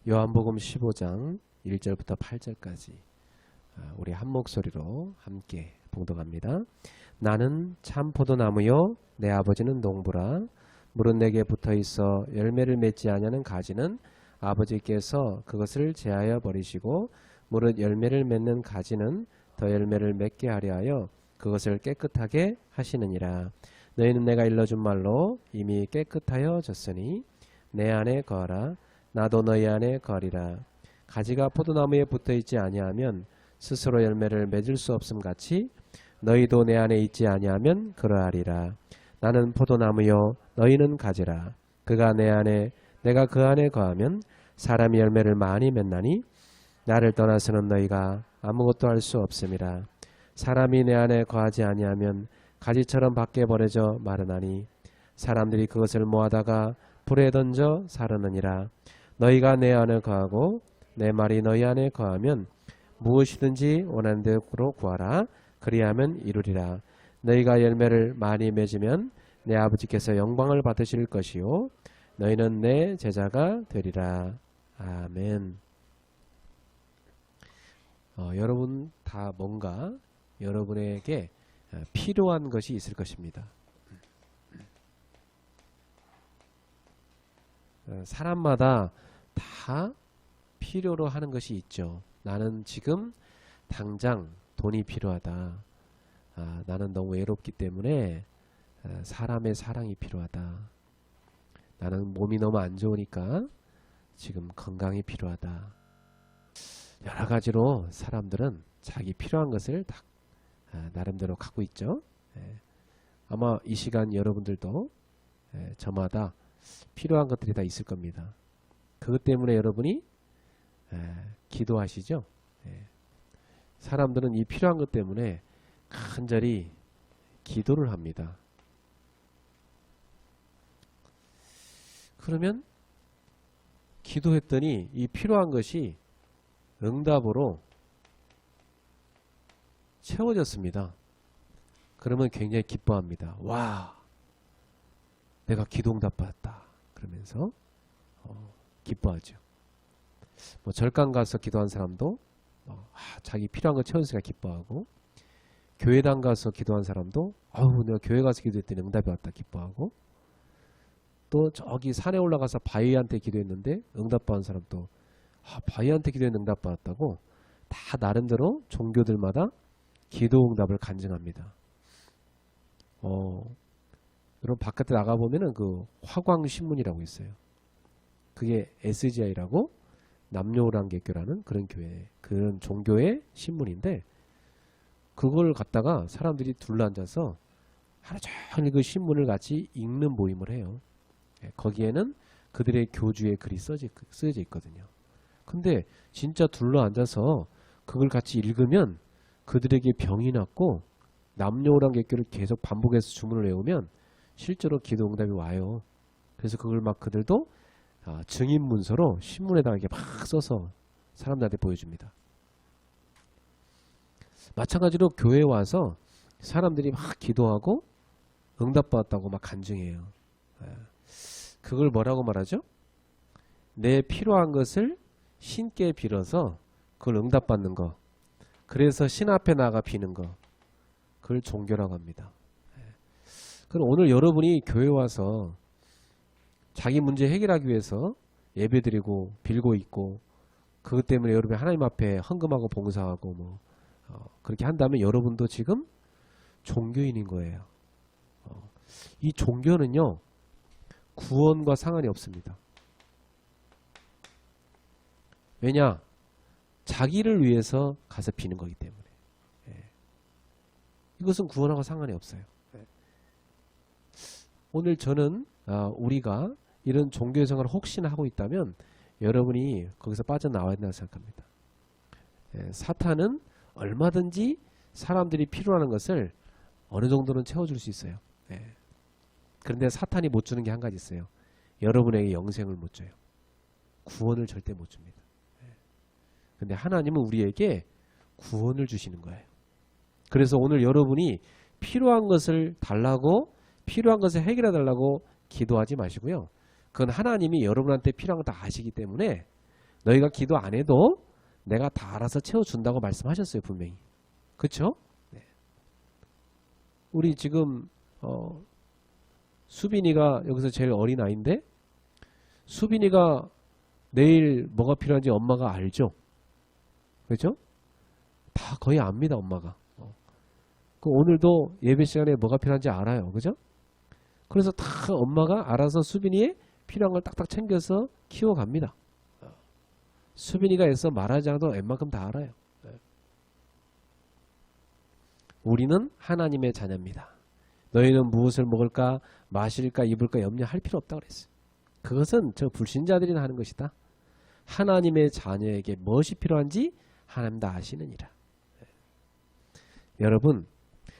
요한복음 15장 1절부터 8절까지 우리 한 목소리로 함께 봉독합니다. 나는 참 포도나무요 내 아버지는 농부라. 물은 내게 붙어있어 열매를 맺지 아니하는 가지는 아버지께서 그것을 제하여 버리시고 무릇 열매를 맺는 가지는 더 열매를 맺게 하려 하여 그것을 깨끗하게 하시느니라. 너희는 내가 일러준 말로 이미 깨끗하여 졌으니 내 안에 거하라. 나도 너희 안에 거하리라. 가지가 포도나무에 붙어있지 아니하면 스스로 열매를 맺을 수 없음 같이 너희도 내 안에 있지 아니하면 그러하리라. 나는 포도나무요 너희는 가지라. 그가 내 안에 내가 그 안에 거하면 사람이 열매를 많이 맺나니 나를 떠나서는 너희가 아무것도 할 수 없음이라. 사람이 내 안에 거하지 아니하면 가지처럼 밖에 버려져 마르나니 사람들이 그것을 모아다가 불에 던져 사르느니라. 너희가 내 안에 거하고 내 말이 너희 안에 거하면 무엇이든지 원하는 대로 구하라. 그리하면 이루리라. 너희가 열매를 많이 맺으면 내 아버지께서 영광을 받으실 것이요 너희는 내 제자가 되리라. 아멘. 여러분 다 뭔가 여러분에게 필요한 것이 있을 것입니다. 사람마다 다 필요로 하는 것이 있죠. 나는 지금 당장 돈이 필요하다. 나는 너무 외롭기 때문에 사람의 사랑이 필요하다. 나는 몸이 너무 안 좋으니까 지금 건강이 필요하다. 여러 가지로 사람들은 자기 필요한 것을 다 나름대로 갖고 있죠. 아마 이 시간 여러분들도 저마다 필요한 것들이 다 있을 겁니다. 그것 때문에 여러분이 기도하시죠. 사람들은 이 필요한 것 때문에 간절히 기도를 합니다. 그러면 기도했더니 이 필요한 것이 응답으로 채워졌습니다. 그러면 굉장히 기뻐합니다. 와, 내가 기도 응답 받았다. 그러면서 기뻐하죠. 뭐 절간 가서 기도한 사람도 자기 필요한 거 채워주니까 기뻐하고, 교회당 가서 기도한 사람도 내가 교회 가서 기도했더니 응답이 왔다 기뻐하고, 또 저기 산에 올라가서 바위한테 기도했는데 응답 받은 사람도 바위한테 기도했는데 응답 받았다고 다 나름대로 종교들마다 기도 응답을 간증합니다. 여러분 바깥에 나가보면은 그 화광신문이라고 있어요. 그게 SGI라고 남녀오랑개교라는 그런 교회, 그런 종교의 신문인데, 그걸 갖다가 사람들이 둘러앉아서 하루 종일 그 신문을 같이 읽는 모임을 해요. 거기에는 그들의 교주의 글이 쓰여져 있거든요. 근데 진짜 둘러앉아서 그걸 같이 읽으면 그들에게 병이 낫고, 남녀오랑개교를 계속 반복해서 주문을 외우면 실제로 기도 응답이 와요. 그래서 그걸 막 그들도 증인 문서로 신문에다가 이렇게 막 써서 사람들한테 보여줍니다. 마찬가지로 교회에 와서 사람들이 막 기도하고 응답받았다고 막 간증해요. 그걸 뭐라고 말하죠? 내 필요한 것을 신께 빌어서 그걸 응답받는 거, 그래서 신 앞에 나가 비는 거, 그걸 종교라고 합니다. 그럼 오늘 여러분이 교회 와서 자기 문제 해결하기 위해서 예배드리고 빌고 있고, 그것 때문에 여러분이 하나님 앞에 헌금하고 봉사하고 그렇게 한다면 여러분도 지금 종교인인 거예요. 이 종교는요, 구원과 상관이 없습니다. 왜냐? 자기를 위해서 가서 비는 거기 때문에. 이것은 구원하고 상관이 없어요. 오늘 저는 우리가 이런 종교 생활을 혹시나 하고 있다면 여러분이 거기서 빠져나와야 된다고 생각합니다. 사탄은 얼마든지 사람들이 필요한 것을 어느 정도는 채워줄 수 있어요. 그런데 사탄이 못 주는 게 한 가지 있어요. 여러분에게 영생을 못 줘요. 구원을 절대 못 줍니다. 근데 하나님은 우리에게 구원을 주시는 거예요. 그래서 오늘 여러분이 필요한 것을 달라고, 필요한 것을 해결해 달라고 기도하지 마시고요. 그건 하나님이 여러분한테 필요한 거 다 아시기 때문에 너희가 기도 안 해도 내가 다 알아서 채워준다고 말씀하셨어요. 분명히. 그렇죠? 네. 우리 지금 수빈이가 여기서 제일 어린 아이인데 수빈이가 내일 뭐가 필요한지 엄마가 알죠? 그렇죠? 다 거의 압니다. 엄마가. 그 오늘도 예배 시간에 뭐가 필요한지 알아요. 그죠? 그래서 다 엄마가 알아서 수빈이의 필요한 걸 딱딱 챙겨서 키워갑니다. 수빈이가 애써 말하지 않아도 웬만큼 다 알아요. 우리는 하나님의 자녀입니다. 너희는 무엇을 먹을까 마실까 입을까 염려할 필요 없다고 그랬어요. 그것은 저 불신자들이나 하는 것이다. 하나님의 자녀에게 무엇이 필요한지 하나님 다 아시느니라. 여러분,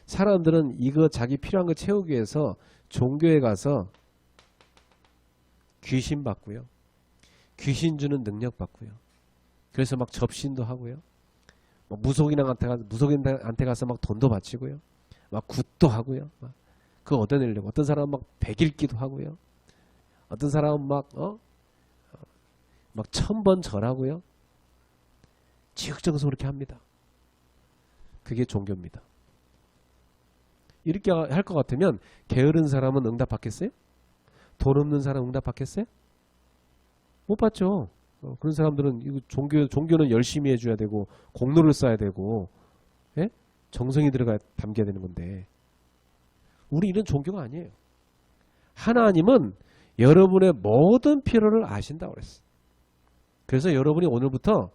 사람들은 이거 자기 필요한 거 채우기 위해서 종교에 가서 귀신 받고요. 귀신 주는 능력 받고요. 그래서 막 접신도 하고요. 막 무속인한테 가서 막 돈도 바치고요. 막 굿도 하고요. 그거 얻어내려고. 어떤 사람은 막 백일기도 하고요. 어떤 사람은 막 1000번 절하고요. 지극정성으로 이렇게 합니다. 그게 종교입니다. 이렇게 할 것 같으면 게으른 사람은 응답 받겠어요? 돈 없는 사람 응답 받겠어요? 못 받죠. 그런 사람들은 이거 종교는 열심히 해줘야 되고 공로를 쌓아야 되고 예? 정성이 담겨야 되는 건데 우리 이런 종교가 아니에요. 하나님은 여러분의 모든 필요를 아신다고 그랬어요. 그래서 여러분이 오늘부터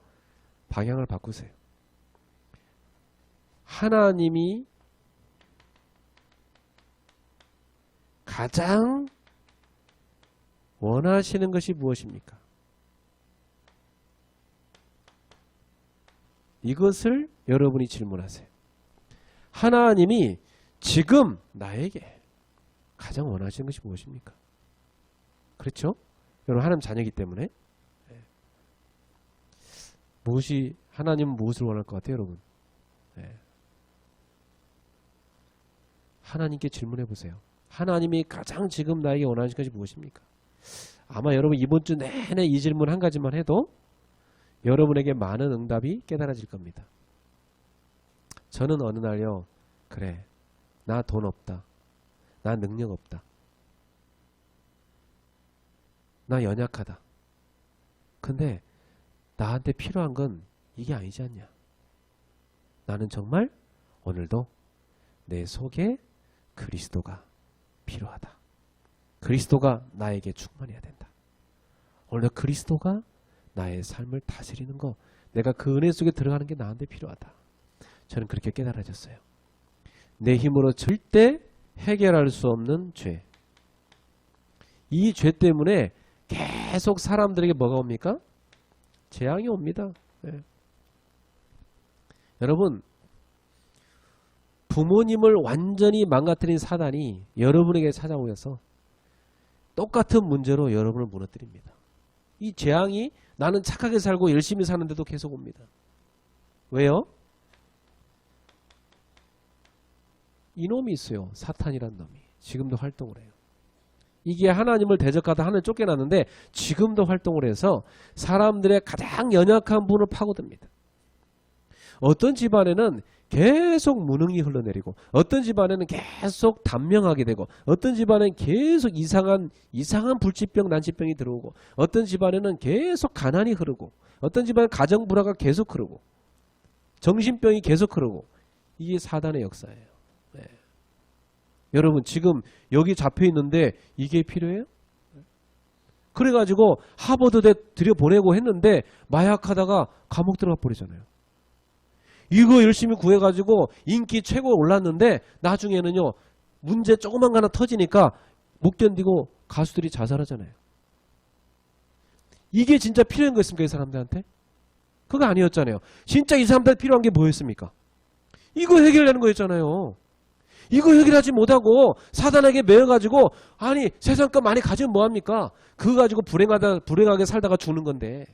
방향을 바꾸세요. 하나님이 가장 원하시는 것이 무엇입니까? 이것을 여러분이 질문하세요. 하나님이 지금 나에게 가장 원하시는 것이 무엇입니까? 그렇죠? 여러분 하나님 자녀이기 때문에 하나님은 무엇을 원할 것 같아요, 여러분? 하나님께 질문해 보세요. 하나님이 가장 지금 나에게 원하시는 것이 무엇입니까? 아마 여러분 이번 주 내내 이 질문 한 가지만 해도 여러분에게 많은 응답이 깨달아질 겁니다. 저는 어느 날요. 그래, 나 돈 없다. 나 능력 없다. 나 연약하다. 근데 나한테 필요한 건 이게 아니지 않냐. 나는 정말 오늘도 내 속에 그리스도가 필요하다. 그리스도가 나에게 충만해야 된다. 오늘 그리스도가 나의 삶을 다스리는 거, 내가 그 은혜 속에 들어가는 게 나한테 필요하다. 저는 그렇게 깨달아졌어요. 내 힘으로 절대 해결할 수 없는 죄. 이 죄 때문에 계속 사람들에게 뭐가 옵니까? 재앙이 옵니다. 네. 여러분, 부모님을 완전히 망가뜨린 사단이 여러분에게 찾아오셔서 똑같은 문제로 여러분을 무너뜨립니다. 이 재앙이 나는 착하게 살고 열심히 사는데도 계속 옵니다. 왜요? 이놈이 있어요. 사탄이란 놈이. 지금도 활동을 해요. 이게 하나님을 대적하다 하늘 쫓겨났는데 지금도 활동을 해서 사람들의 가장 연약한 부분을 파고듭니다. 어떤 집안에는 계속 무능이 흘러내리고 어떤 집안에는 계속 단명하게 되고 어떤 집안에는 계속 이상한 불치병 난치병이 들어오고 어떤 집안에는 계속 가난이 흐르고 어떤 집안은 가정 불화가 계속 흐르고 정신병이 계속 흐르고 이게 사단의 역사예요. 네. 여러분 지금 여기 잡혀 있는데 이게 필요해요? 그래가지고 하버드대 들여보내고 했는데 마약하다가 감옥 들어가 버리잖아요. 이거 열심히 구해가지고 인기 최고 올랐는데 나중에는요 문제 조그만 거 하나 터지니까 못 견디고 가수들이 자살하잖아요. 이게 진짜 필요한 거였습니까? 이 사람들한테? 그거 아니었잖아요. 진짜 이 사람들한테 필요한 게 뭐였습니까? 이거 해결하는 거였잖아요. 이거 해결하지 못하고 사단에게 매여가지고 아니 세상 것 많이 가지면 뭐합니까? 그거 가지고 불행하게 살다가 죽는 건데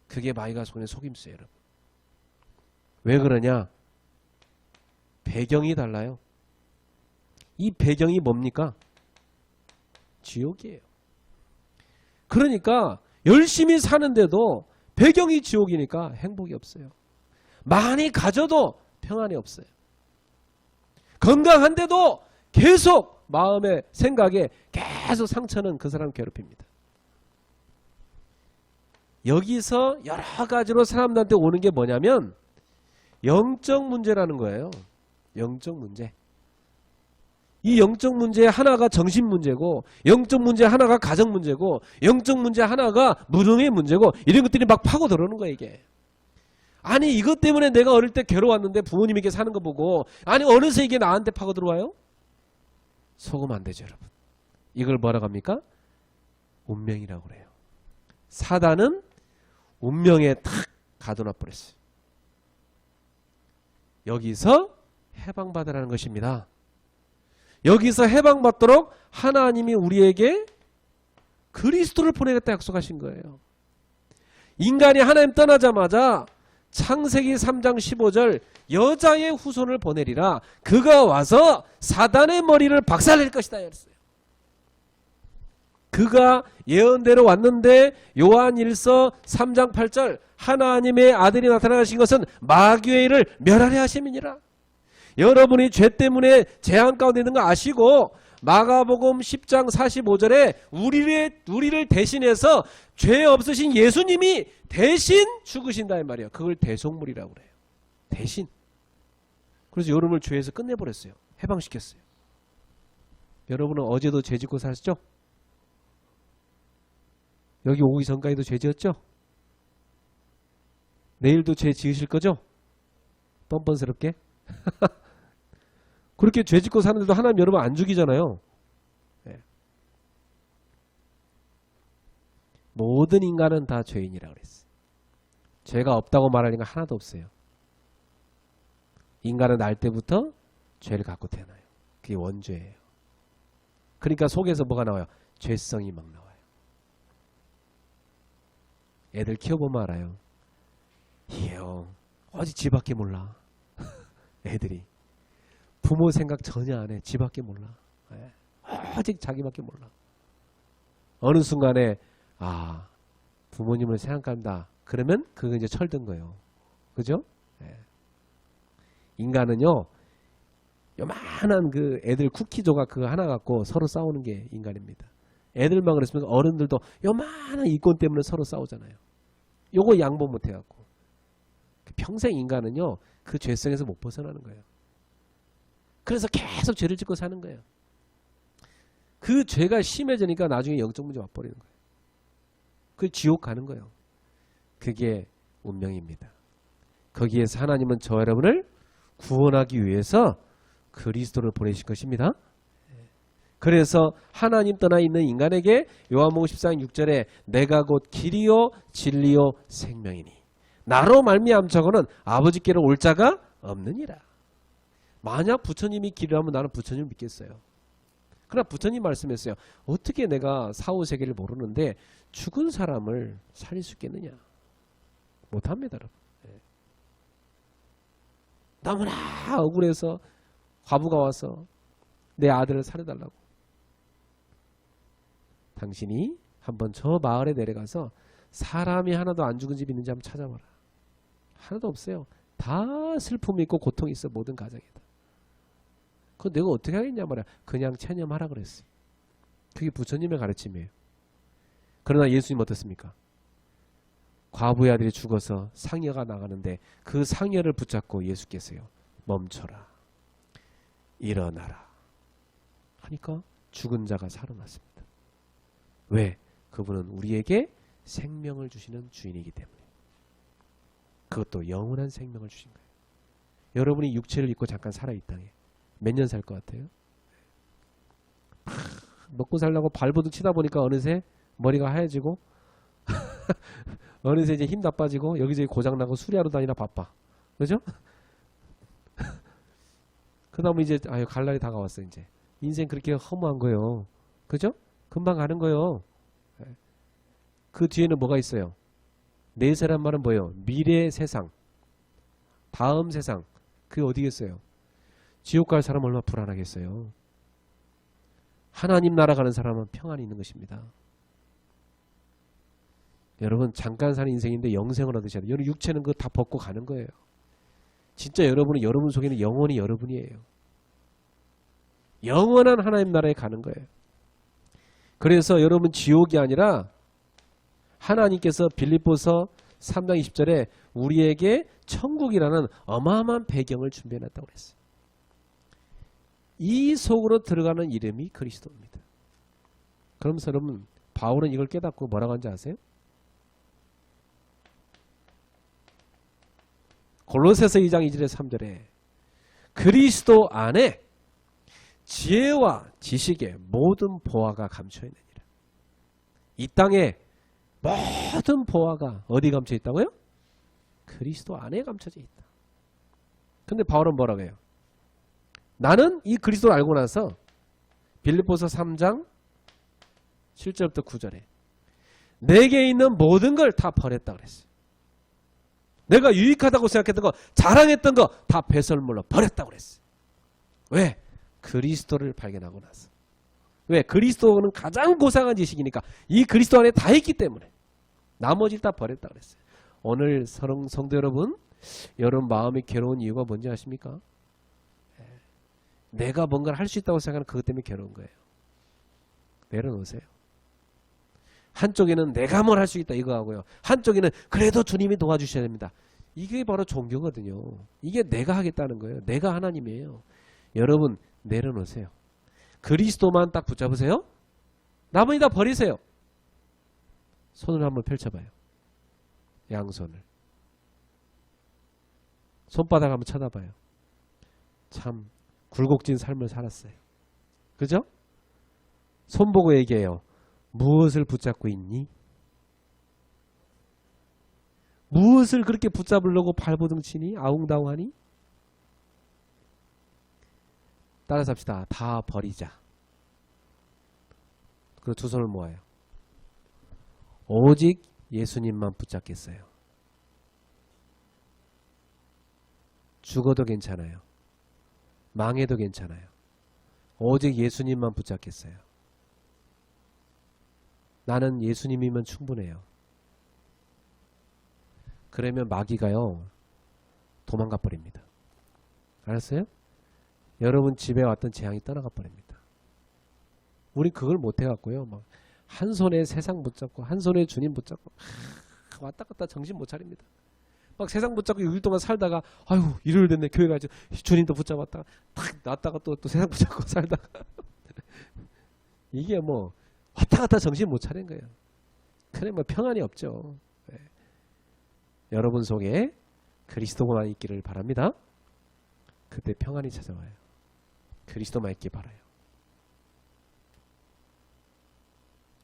그게 마이가 손에 속임수예요. 여러분. 왜 그러냐? 배경이 달라요. 이 배경이 뭡니까? 지옥이에요. 그러니까 열심히 사는데도 배경이 지옥이니까 행복이 없어요. 많이 가져도 평안이 없어요. 건강한데도 계속 마음의 생각에 계속 상처는 그 사람을 괴롭힙니다. 여기서 여러 가지로 사람들한테 오는 게 뭐냐면 영적 문제라는 거예요. 영적 문제. 이 영적 문제 하나가 정신 문제고, 영적 문제 하나가 가정 문제고, 영적 문제 하나가 무능의 문제고, 이런 것들이 막 파고 들어오는 거예요, 이게. 아니, 이것 때문에 내가 어릴 때 괴로웠는데 부모님에게 사는 거 보고, 아니, 어느새 이게 나한테 파고 들어와요? 속으면 안 되죠, 여러분. 이걸 뭐라고 합니까? 운명이라고 그래요. 사단은 운명에 탁 가둬놔 버렸어요. 여기서 해방받으라는 것입니다. 여기서 해방받도록 하나님이 우리에게 그리스도를 보내겠다 약속하신 거예요. 인간이 하나님 떠나자마자 창세기 3장 15절 여자의 후손을 보내리라. 그가 와서 사단의 머리를 박살낼 것이다. 이랬어요. 그가 예언대로 왔는데 요한일서 3장 8절 하나님의 아들이 나타나신 것은 마귀의 일을 멸하려 하심이니라. 여러분이 죄 때문에 재앙 가운데 있는 거 아시고 마가복음 10장 45절에 우리를 대신해서 죄 없으신 예수님이 대신 죽으신다 이 말이에요. 그걸 대속물이라고 그래요. 대신. 그래서 여러분을 죄에서 끝내버렸어요. 해방시켰어요. 여러분은 어제도 죄 짓고 사셨죠? 여기 오기 전까지도 죄 지었죠? 내일도 죄 지으실 거죠? 뻔뻔스럽게? 그렇게 죄 짓고 사는데도 하나님 여러분 안 죽이잖아요. 네. 모든 인간은 다 죄인이라고 그랬어요. 죄가 없다고 말하는 건 하나도 없어요. 인간은 날 때부터 죄를 갖고 태어나요. 그게 원죄예요. 그러니까 속에서 뭐가 나와요? 죄성이 막 나와요. 애들 키워보면 알아요. 이요. 아직 지밖에 몰라. 애들이. 부모 생각 전혀 안 해. 지밖에 몰라. 아직 자기밖에 몰라. 어느 순간에 부모님을 생각한다. 그러면 그거 이제 철든 거예요. 그죠? 인간은요. 요만한 그 애들 쿠키 조각 그거 하나 갖고 서로 싸우는 게 인간입니다. 애들만 그랬으면 어른들도 요만한 이권 때문에 서로 싸우잖아요. 요거 양보 못 해갖고. 평생 인간은요. 그 죄성에서 못 벗어나는 거예요. 그래서 계속 죄를 짓고 사는 거예요. 그 죄가 심해지니까 나중에 영적 문제 와버리는 거예요. 그 지옥 가는 거예요. 그게 운명입니다. 거기에서 하나님은 저 여러분을 구원하기 위해서 그리스도를 보내신 것입니다. 그래서 하나님 떠나 있는 인간에게 요한복음 14장 6절에 내가 곧 길이요 진리요 생명이니 나로 말미암자고는 아버지께로 올 자가 없느니라. 만약 부처님이 길이라면 나는 부처님을 믿겠어요. 그러나 부처님 말씀했어요. 어떻게 내가 사후세계를 모르는데 죽은 사람을 살릴 수 있겠느냐. 못합니다. 여러분. 너무나 억울해서 과부가 와서 내 아들을 살려달라고. 당신이 한번 저 마을에 내려가서 사람이 하나도 안 죽은 집이 있는지 한번 찾아봐라. 하나도 없어요. 다 슬픔이 있고 고통이 있어. 모든 가정에다. 그거 내가 어떻게 하겠냐 말이야. 그냥 체념하라 그랬어요. 그게 부처님의 가르침이에요. 그러나 예수님 어떻습니까? 과부의 아들이 죽어서 상여가 나가는데 그 상여를 붙잡고 예수께서요. 멈춰라. 일어나라. 하니까 죽은 자가 살아났습니다. 왜? 그분은 우리에게 생명을 주시는 주인이기 때문에. 그것도 영원한 생명을 주신 거예요. 여러분이 육체를 입고 잠깐 살아 이 땅에 몇 년 살 것 같아요? 먹고 살려고 발버둥 치다 보니까 어느새 머리가 하얘지고 어느새 이제 힘 다 빠지고 여기저기 고장나고 수리하러 다니나 바빠. 그죠? 그 다음에 이제 갈 날이 다가왔어. 이제 인생 그렇게 허무한 거예요. 그죠? 금방 가는 거예요. 그 뒤에는 뭐가 있어요? 내세란 말은 뭐예요? 미래 세상, 다음 세상. 그게 어디겠어요? 지옥 갈 사람 얼마나 불안하겠어요. 하나님 나라 가는 사람은 평안이 있는 것입니다. 여러분 잠깐 사는 인생인데 영생을 얻으셔야 돼요. 여러분 육체는 그거 다 벗고 가는 거예요. 진짜 여러분은 여러분 속에는 영원히 여러분이에요. 영원한 하나님 나라에 가는 거예요. 그래서 여러분 지옥이 아니라 하나님께서 빌립보서 3장 20절에 우리에게 천국이라는 어마어마한 배경을 준비해놨다고 그랬어요. 이 속으로 들어가는 이름이 그리스도입니다. 그러면서 여러분 바울은 이걸 깨닫고 뭐라고 하는지 아세요? 골로새서 2장 2절에 3절에 그리스도 안에 지혜와 지식의 모든 보화가 감춰 있느니라. 이 땅에 모든 보화가 어디 감춰 있다고요? 그리스도 안에 감춰져 있다. 근데 바울은 뭐라고 해요? 나는 이 그리스도를 알고 나서 빌립보서 3장 7절부터 9절에 내게 있는 모든 걸 다 버렸다 그랬어요. 내가 유익하다고 생각했던 거, 자랑했던 거 다 배설물로 버렸다고 그랬어요. 왜? 그리스도를 발견하고 나서. 왜? 그리스도는 가장 고상한 지식이니까 이 그리스도 안에 다 있기 때문에 나머지 다 버렸다 그랬어요. 오늘 성도 여러분, 여러분 마음이 괴로운 이유가 뭔지 아십니까? 내가 뭔가를 할 수 있다고 생각하는 그것 때문에 괴로운 거예요. 내려놓으세요. 한쪽에는 내가 뭘 할 수 있다 이거 하고요. 한쪽에는 그래도 주님이 도와주셔야 됩니다. 이게 바로 종교거든요. 이게 내가 하겠다는 거예요. 내가 하나님이에요. 여러분 내려놓으세요. 그리스도만 딱 붙잡으세요. 나머지 다 버리세요. 손을 한번 펼쳐봐요. 양손을. 손바닥 한번 쳐다봐요. 참 굴곡진 삶을 살았어요. 그죠? 손 보고 얘기해요. 무엇을 붙잡고 있니? 무엇을 그렇게 붙잡으려고 발버둥 치니? 아웅다웅하니? 따라서 합시다. 다 버리자. 그리고 두 손을 모아요. 오직 예수님만 붙잡겠어요. 죽어도 괜찮아요. 망해도 괜찮아요. 오직 예수님만 붙잡겠어요. 나는 예수님이면 충분해요. 그러면 마귀가요 도망가 버립니다. 알았어요? 여러분 집에 왔던 재앙이 떠나가 버립니다. 우리 그걸 못 해갖고요. 막 한 손에 세상 붙잡고 한 손에 주님 붙잡고 왔다 갔다 정신 못 차립니다. 막 세상 붙잡고 6일 동안 살다가 아유 일요일 됐네 교회 가지 주님도 붙잡았다가 탁 놨다가 또 세상 붙잡고 살다가 이게 뭐 왔다 갔다 정신 못 차린 거예요. 그래 뭐 평안이 없죠. 네. 여러분 속에 그리스도만 있기를 바랍니다. 그때 평안이 찾아와요. 그리스도만 있기 바라요.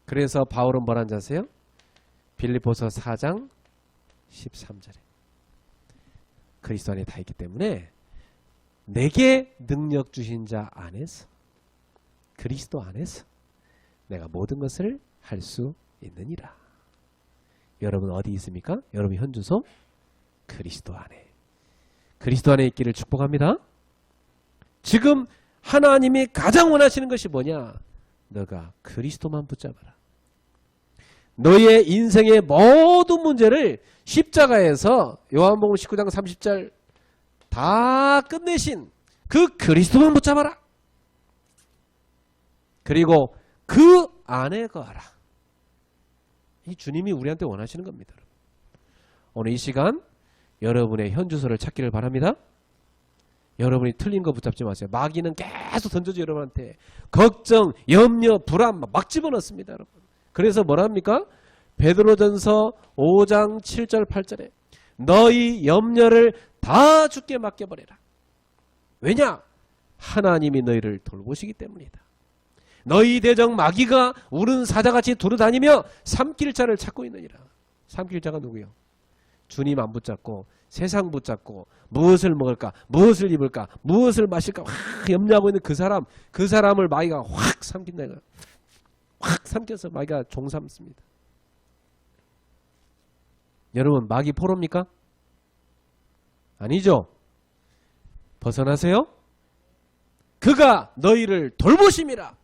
그래서 바울은 뭐라는지 아세요? 빌립보서 4장 13절에 그리스도 안에 다 있기 때문에 내게 능력 주신 자 안에서 그리스도 안에서 내가 모든 것을 할 수 있느니라. 여러분 어디 있습니까? 여러분 현주소 그리스도 안에. 그리스도 안에 있기를 축복합니다. 지금 하나님이 가장 원하시는 것이 뭐냐? 너가 그리스도만 붙잡아라. 너의 인생의 모든 문제를 십자가에서 요한복음 19장 30절 다 끝내신 그 그리스도만 붙잡아라. 그리고 그 안에 거하라. 이 주님이 우리한테 원하시는 겁니다. 오늘 이 시간 여러분의 현주소를 찾기를 바랍니다. 여러분이 틀린 거 붙잡지 마세요. 마귀는 계속 던져줘 여러분한테. 걱정, 염려, 불안 막 집어넣습니다. 여러분. 그래서 뭐라 합니까? 베드로전서 5장 7절 8절에 너희 염려를 다 주께 맡겨버려라. 왜냐? 하나님이 너희를 돌보시기 때문이다. 너희 대적 마귀가 우는 사자같이 두루다니며 삼킬 자를 찾고 있느니라. 삼킬 자가 누구요? 주님 안 붙잡고 세상 붙잡고 무엇을 먹을까 무엇을 입을까 무엇을 마실까 확 염려하고 있는 그 사람을 마귀가 확 삼킨다. 확 삼켜서 마귀가 종삼습니다. 여러분 마귀 포로입니까? 아니죠. 벗어나세요. 그가 너희를 돌보심이라.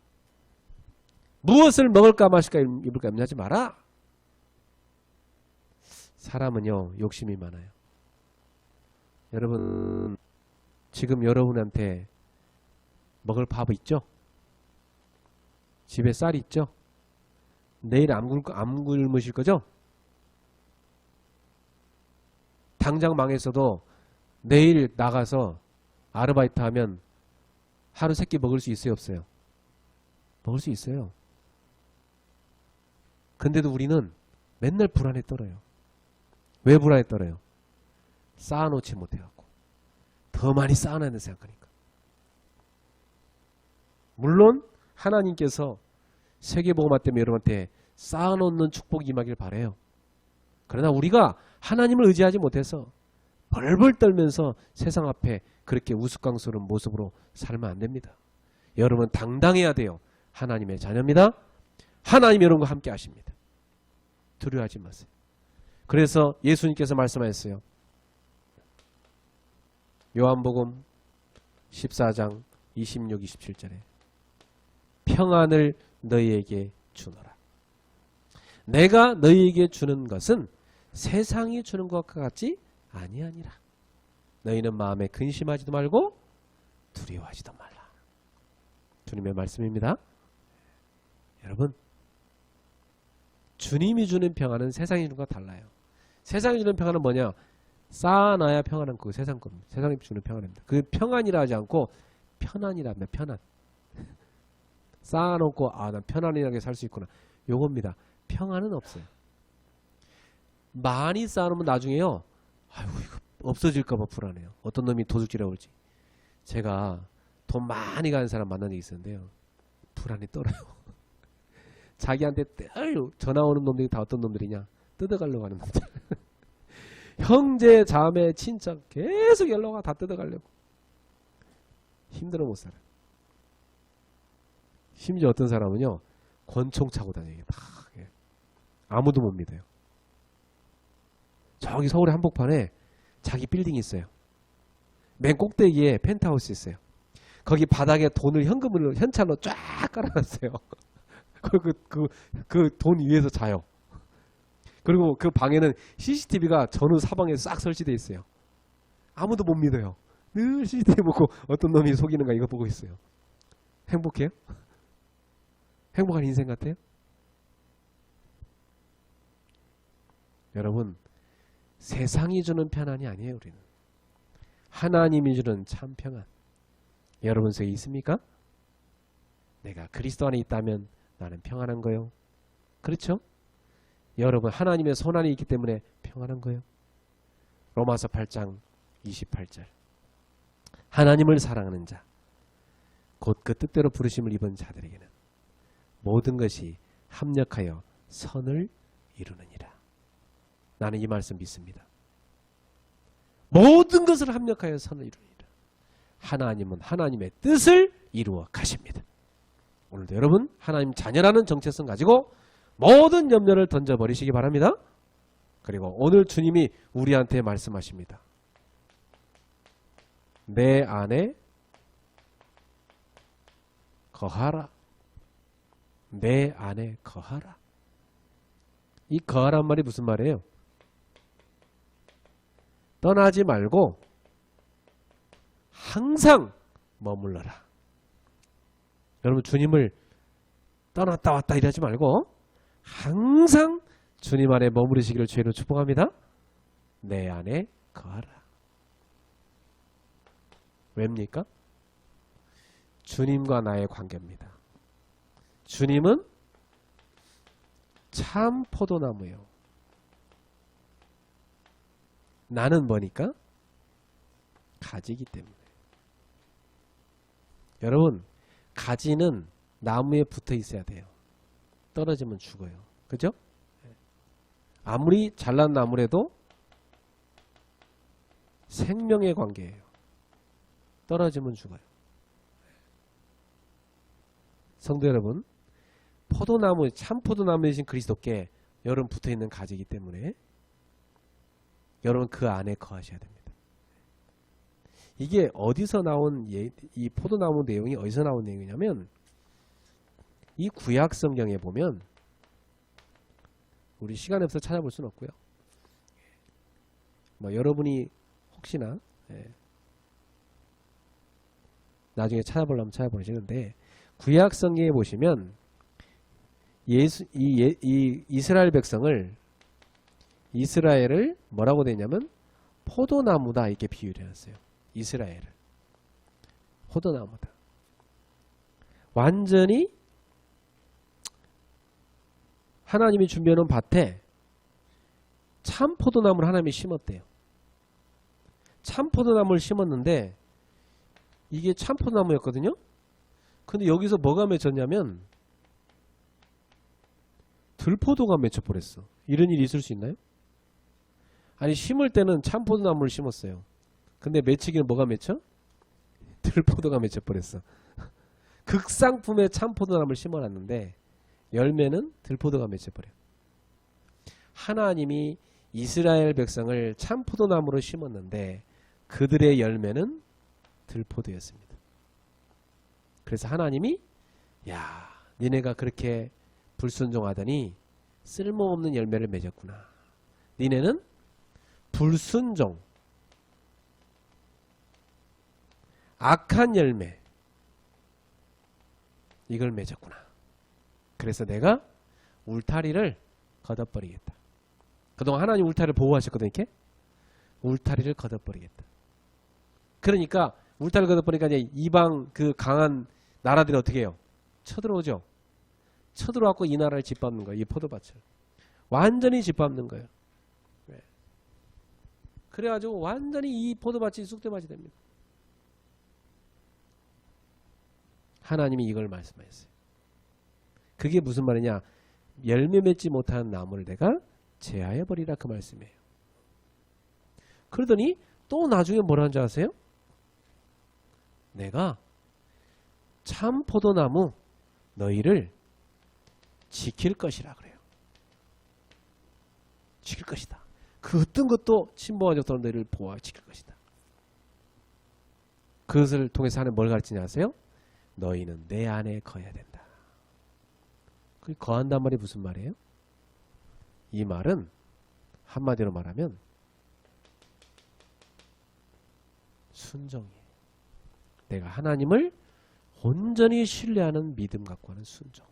무엇을 먹을까 마실까 입을까 염려하지 마라. 사람은요 욕심이 많아요. 여러분 지금 여러분한테 먹을 밥 있죠? 집에 쌀 있죠? 내일 안 굶으실 거죠? 당장 망했어도 내일 나가서 아르바이트 하면 하루 세 끼 먹을 수 있어요, 없어요? 먹을 수 있어요. 근데도 우리는 맨날 불안에 떨어요. 왜 불안에 떨어요? 쌓아놓지 못해갖고. 더 많이 쌓아놔야 된다 생각하니까. 물론 하나님께서 세계복음화 때문에 여러분한테 쌓아놓는 축복이 임하길 바라요. 그러나 우리가 하나님을 의지하지 못해서 벌벌 떨면서 세상 앞에 그렇게 우스꽝스러운 모습으로 살면 안 됩니다. 여러분 당당해야 돼요. 하나님의 자녀입니다. 하나님 여러분과 함께 하십니다. 두려워하지 마세요. 그래서 예수님께서 말씀하셨어요. 요한복음 14장 26, 27절에 평안을 너희에게 주노라. 내가 너희에게 주는 것은 세상이 주는 것과 같지 아니하니라. 너희는 마음에 근심하지도 말고 두려워하지도 말라. 주님의 말씀입니다. 여러분 주님이 주는 평안은 세상이 주는 것과 달라요. 세상이 주는 평안은 뭐냐? 쌓아놔야 평안한 그 세상 겁니다. 세상이 주는 평안입니다. 그 평안이라 하지 않고 편안이랍니다. 편안. 쌓아놓고 난 편안하게 살 수 있구나. 요겁니다. 평안은 없어요. 많이 쌓아놓으면 나중에요. 아이고 이거 없어질까봐 불안해요. 어떤 놈이 도둑질해 올지. 제가 돈 많이 가는 사람 만난 적이 있었는데요. 불안이 떨어요. 자기한테 전화 오는 놈들이 다 어떤 놈들이냐? 뜯어가려고 하는 놈들. 형제, 자매, 친척 계속 연락와 다 뜯어가려고. 힘들어 못 살아. 심지어 어떤 사람은요. 권총 차고 다녀요. 다. 아무도 못 믿어요. 저기 서울의 한복판에 자기 빌딩이 있어요. 맨 꼭대기에 펜트하우스 있어요. 거기 바닥에 돈을 현금으로 현찰로 쫙 깔아놨어요. 그 돈 위에서 자요. 그리고 그 방에는 CCTV가 전후 사방에 싹 설치되어 있어요. 아무도 못 믿어요. 늘 CCTV 보고 어떤 놈이 속이는가 이거 보고 있어요. 행복해요? 행복한 인생 같아요? 여러분 세상이 주는 편안이 아니에요. 우리는 하나님이 주는 참 평안. 여러분 속에 있습니까? 내가 그리스도 안에 있다면 나는 평안한 거요. 그렇죠? 여러분 하나님의 손 안에 있기 때문에 평안한 거예요. 로마서 8장 28절 하나님을 사랑하는 자 곧 그 뜻대로 부르심을 입은 자들에게는 모든 것이 합력하여 선을 이루느니라. 나는 이 말씀 믿습니다. 모든 것을 합력하여 선을 이루느니라. 하나님은 하나님의 뜻을 이루어 가십니다. 오늘도 여러분 하나님 자녀라는 정체성 가지고 모든 염려를 던져버리시기 바랍니다. 그리고 오늘 주님이 우리한테 말씀하십니다. 내 안에 거하라. 내 안에 거하라. 이 거하란 말이 무슨 말이에요? 떠나지 말고 항상 머물러라. 여러분 주님을 떠났다 왔다 이러지 말고 항상 주님 안에 머무르시기를 주의로 축복합니다. 내 안에 거하라. 왜입니까? 주님과 나의 관계입니다. 주님은 참 포도나무요. 나는 뭐니까? 가지이기 때문에. 여러분 가지는 나무에 붙어 있어야 돼요. 떨어지면 죽어요. 그죠? 아무리 잘난 나무라도 생명의 관계예요. 떨어지면 죽어요. 성도 여러분, 포도나무, 참 포도나무이신 그리스도께 여러분 붙어있는 가지이기 때문에 여러분 그 안에 거하셔야 됩니다. 이게 어디서 나온 이 포도나무 내용이 어디서 나온 내용이냐면 이 구약 성경에 보면 우리 시간이 없어서 찾아볼 수는 없고요. 뭐 여러분이 혹시나 나중에 찾아보려면 찾아보시는데 구약 성경에 보시면 이 이스라엘 백성을 이스라엘을 뭐라고 되냐면 포도나무다 이렇게 비유를 해놨어요. 이스라엘을 포도나무다. 완전히 하나님이 준비해놓은 밭에 참 포도나무를 하나님이 심었대요. 참 포도나무를 심었는데 이게 참 포도나무였거든요. 근데 여기서 뭐가 맺혔냐면 들포도가 맺혀버렸어. 이런 일이 있을 수 있나요? 아니 심을 때는 참 포도나무를 심었어요. 근데 맺히기는 뭐가 맺혀? 들포도가 맺혀버렸어. 극상품의 참 포도나무를 심어놨는데 열매는 들포도가 맺혀버려. 하나님이 이스라엘 백성을 참 포도나무로 심었는데 그들의 열매는 들포도였습니다. 그래서 하나님이 야 니네가 그렇게 불순종하더니 쓸모없는 열매를 맺었구나. 니네는 불순종 악한 열매 이걸 맺었구나. 그래서 내가 울타리를 걷어버리겠다. 그동안 하나님 울타리를 보호하셨거든요. 이렇게 울타리를 걷어버리겠다. 그러니까 울타리를 걷어버리니까 이제 이방 그 강한 나라들이 어떻게 해요? 쳐들어오죠. 쳐들어왔고 이 나라를 짓밟는 거예요. 이 포도밭을 완전히 짓밟는 거예요. 그래가지고 완전히 이 포도밭이 쑥대밭이 됩니다. 하나님이 이걸 말씀하셨어요. 그게 무슨 말이냐? 열매 맺지 못하는 나무를 내가 제하여버리라 그 말씀이에요. 그러더니 또 나중에 뭐라는 줄 아세요? 내가 참 포도나무 너희를 지킬 것이라 그래요. 지킬 것이다. 그 어떤 것도 침범하지 너희를 보호하고 지킬 것이다. 그것을 통해서 하는 뭘 가르치냐 아세요? 너희는 내 안에 거해야 된다. 그 거한단 말이 무슨 말이에요? 이 말은 한마디로 말하면 순종이에요. 내가 하나님을 온전히 신뢰하는 믿음 갖고 하는 순종.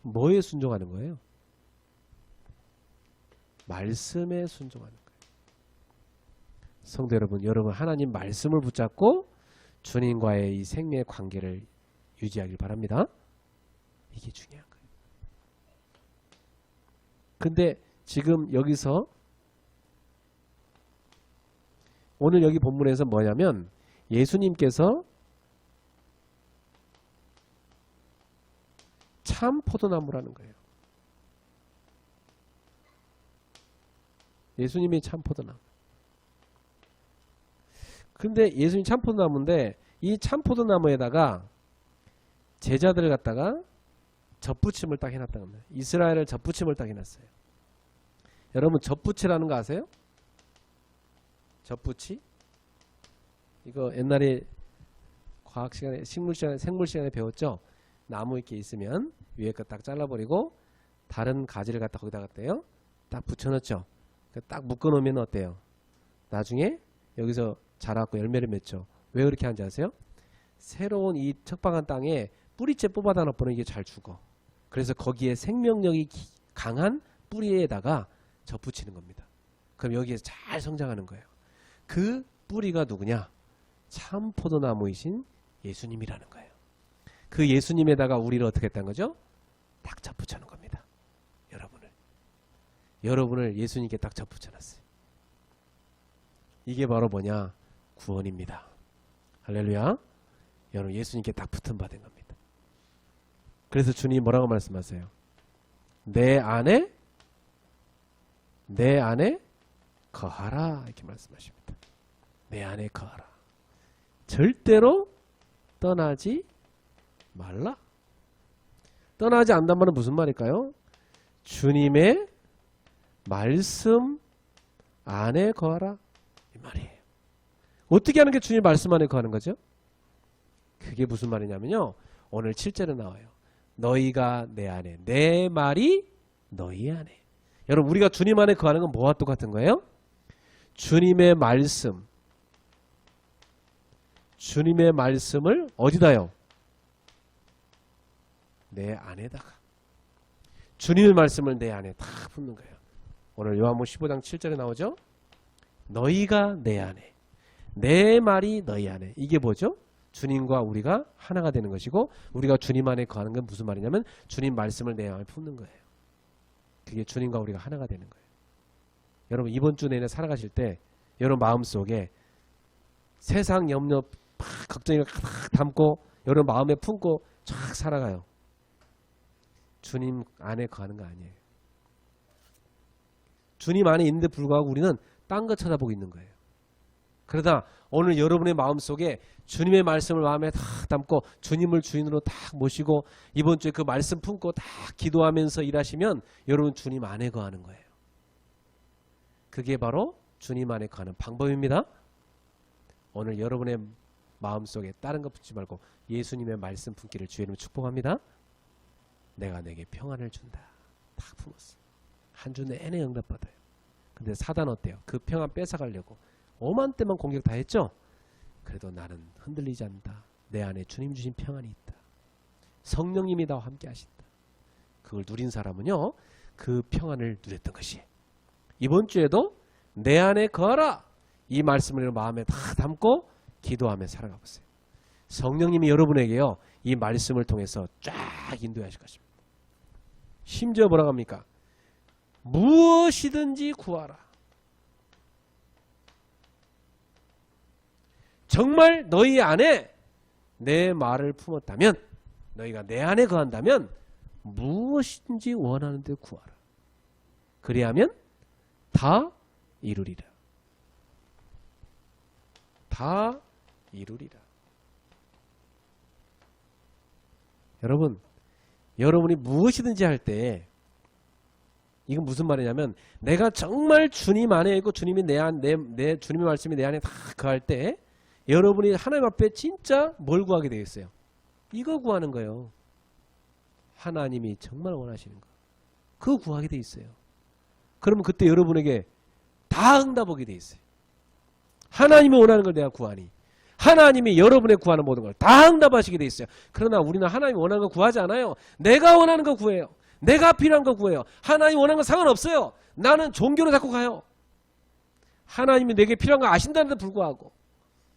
뭐에 순종하는 거예요? 말씀에 순종하는 거예요. 성도 여러분, 여러분 하나님 말씀을 붙잡고 주님과의 이 생명의 관계를 유지하길 바랍니다. 이게 중요한 거예요. 근데 지금 여기서 오늘 여기 본문에서 뭐냐면 예수님께서 참 포도나무라는 거예요. 예수님이 참 포도나무. 근데 예수님 참 포도나무인데 이 참 포도나무에다가 제자들을 갖다가 젖붙임을 딱 해놨다는 거예요. 이스라엘을 젖붙임을 딱 해놨어요. 여러분 젖붙이라는 거 아세요? 젖붙이? 이거 옛날에 과학 시간에 식물 시간에 생물 시간에 배웠죠. 나무 이렇게 있으면 위에 거 딱 잘라버리고 다른 가지를 갖다 거기다 갖다요 딱 붙여넣죠. 딱 묶어놓으면 어때요? 나중에 여기서 자라고 열매를 맺죠. 왜 그렇게 하는지 아세요? 새로운 이 척박한 땅에 뿌리째 뽑아다 넣어보면 이게 잘 죽어. 그래서 거기에 생명력이 강한 뿌리에다가 젖붙이는 겁니다. 그럼 여기에 잘 성장하는 거예요. 그 뿌리가 누구냐? 참 포도나무이신 예수님이라는 거예요. 그 예수님에다가 우리를 어떻게 했다는 거죠? 딱 젖붙여놓은 겁니다. 여러분을 예수님께 딱 젖붙여놨어요. 이게 바로 뭐냐? 구원입니다. 할렐루야. 여러분 예수님께 딱 붙음 받은 겁니다. 그래서 주님이 뭐라고 말씀하세요? 내 안에 거하라 이렇게 말씀하십니다. 내 안에 거하라. 절대로 떠나지 말라. 떠나지 않단 말은 무슨 말일까요? 주님의 말씀 안에 거하라 이 말이에요. 어떻게 하는 게 주님 말씀 안에 거하는 거죠? 그게 무슨 말이냐면요. 오늘 7절에 나와요. 너희가 내 안에 내 말이 너희 안에. 여러분 우리가 주님 안에 거하는 건 뭐와 똑같은 거예요? 주님의 말씀을 어디다요? 내 안에다가. 주님의 말씀을 내 안에 다 품는 거예요. 오늘 요한복음 15장 7절에 나오죠? 너희가 내 안에, 내 말이 너희 안에. 이게 뭐죠? 주님과 우리가 하나가 되는 것이고, 우리가 주님 안에 거하는 건 무슨 말이냐면 주님 말씀을 내 안에 품는 거예요. 그게 주님과 우리가 하나가 되는 거예요. 여러분 이번 주 내내 살아가실 때 여러분 마음속에 세상 염려 걱정을 막 담고 여러분 마음에 품고 쫙 살아가요. 주님 안에 거하는 거 아니에요. 주님 안에 있는데 불구하고 우리는 딴 거 쳐다보고 있는 거예요. 그러다 오늘 여러분의 마음속에 주님의 말씀을 마음에 다 담고 주님을 주인으로 딱 모시고 이번 주에 그 말씀 품고 다 기도하면서 일하시면 여러분 주님 안에 거하는 거예요. 그게 바로 주님 안에 거하는 방법입니다. 오늘 여러분의 마음속에 다른 거 품지 말고 예수님의 말씀 품기를 주의 이름으로 축복합니다. 내가 내게 평안을 준다. 딱 품었어. 한 주 내내 응답받아요. 근데 사단 어때요? 그 평안 뺏어가려고 오만 때만 공격 다 했죠? 그래도 나는 흔들리지 않는다. 내 안에 주님 주신 평안이 있다. 성령님이 나와 함께 하신다. 그걸 누린 사람은요, 그 평안을 누렸던 것이. 이번 주에도 내 안에 거하라. 이 말씀을 마음에 다 담고 기도하며 살아가 보세요. 성령님이 여러분에게요, 이 말씀을 통해서 쫙 인도하실 것입니다. 심지어 뭐라고 합니까? 무엇이든지 구하라. 정말 너희 안에 내 말을 품었다면, 너희가 내 안에 거한다면 무엇이든지 원하는 데 구하라. 그리하면 다 이루리라. 다 이루리라. 여러분, 여러분이 무엇이든지 할 때 이건 무슨 말이냐면 내가 정말 주님 안에 있고 주님이 내 주님의 말씀이 내 안에 다 거할 때 여러분이 하나님 앞에 진짜 뭘 구하게 되어 있어요? 이거 구하는 거예요. 하나님이 정말 원하시는 거. 그거 구하게 되어 있어요. 그러면 그때 여러분에게 다 응답하게 되어 있어요. 하나님이 원하는 걸 내가 구하니 하나님이 여러분의 구하는 모든 걸 다 응답하시게 되어 있어요. 그러나 우리는 하나님이 원하는 거 구하지 않아요. 내가 원하는 거 구해요. 내가 필요한 거 구해요. 하나님이 원하는 건 상관없어요. 나는 종교로 자꾸 가요. 하나님이 내게 필요한 거 아신다는데 불구하고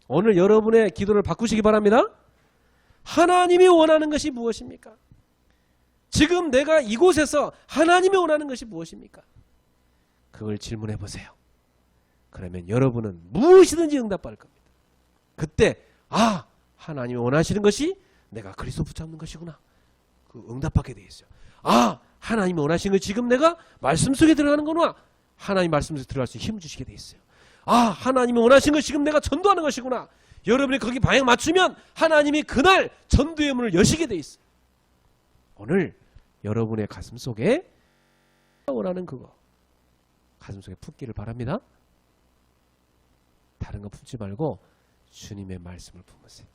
오늘 여러분의 기도를 바꾸시기 바랍니다. 하나님이 원하는 것이 무엇입니까? 지금 내가 이곳에서 하나님이 원하는 것이 무엇입니까? 그걸 질문해 보세요. 그러면 여러분은 무엇이든지 응답받을 겁니다. 그때 하나님이 원하시는 것이 내가 그리스도 붙잡는 것이구나. 그 응답받게 돼 있어요. 하나님이 원하시는 것이 지금 내가 말씀 속에 들어가는 거구나. 하나님 말씀 속에 들어갈 수 있는 힘을 주시게 돼 있어요. 하나님이 원하시는 것이 지금 내가 전도하는 것이구나. 여러분이 거기 방향 맞추면 하나님이 그날 전도의 문을 여시게 돼 있어요. 오늘 여러분의 가슴 속에 원하는 그거 가슴 속에 품기를 바랍니다. 다른 거 품지 말고 주님의 말씀을 품으세요.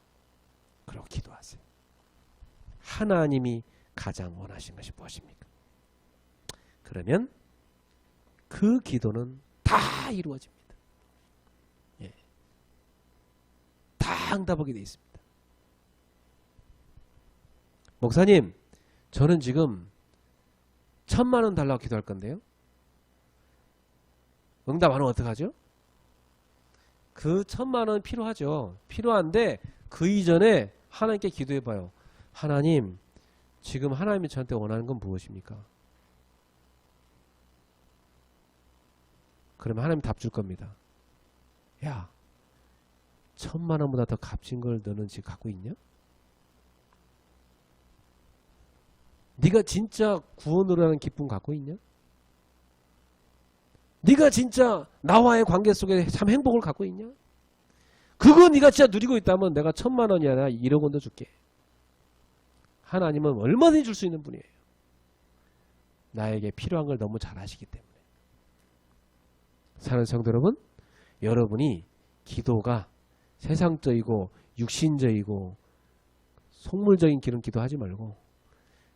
그리고 기도하세요. 하나님이 가장 원하신 것이 무엇입니까? 그러면 그 기도는 다 이루어집니다. 다 응답하게 되어 있습니다. 목사님, 저는 지금 1,000만 원 달라고 기도할 건데요. 응답 안 하면 어떡하죠? 그 1,000만 원 필요하죠. 필요한데 그 이전에 하나님께 기도해 봐요. 하나님, 지금 하나님이 저한테 원하는 건 무엇입니까? 그러면 하나님 답 줄 겁니다. 야, 1,000만 원보다 더 값진 걸 너는 지금 갖고 있냐? 네가 진짜 구원으로 하는 기쁨 갖고 있냐? 네가 진짜 나와의 관계 속에 참 행복을 갖고 있냐? 그거 네가 진짜 누리고 있다면 내가 1,000만 원이 아니라 1억 원도 줄게. 하나님은 얼마든지 줄 수 있는 분이에요. 나에게 필요한 걸 너무 잘 아시기 때문에. 사랑하는 성도 여러분, 여러분이 기도가 세상적이고 육신적이고 속물적인 길은 기도하지 말고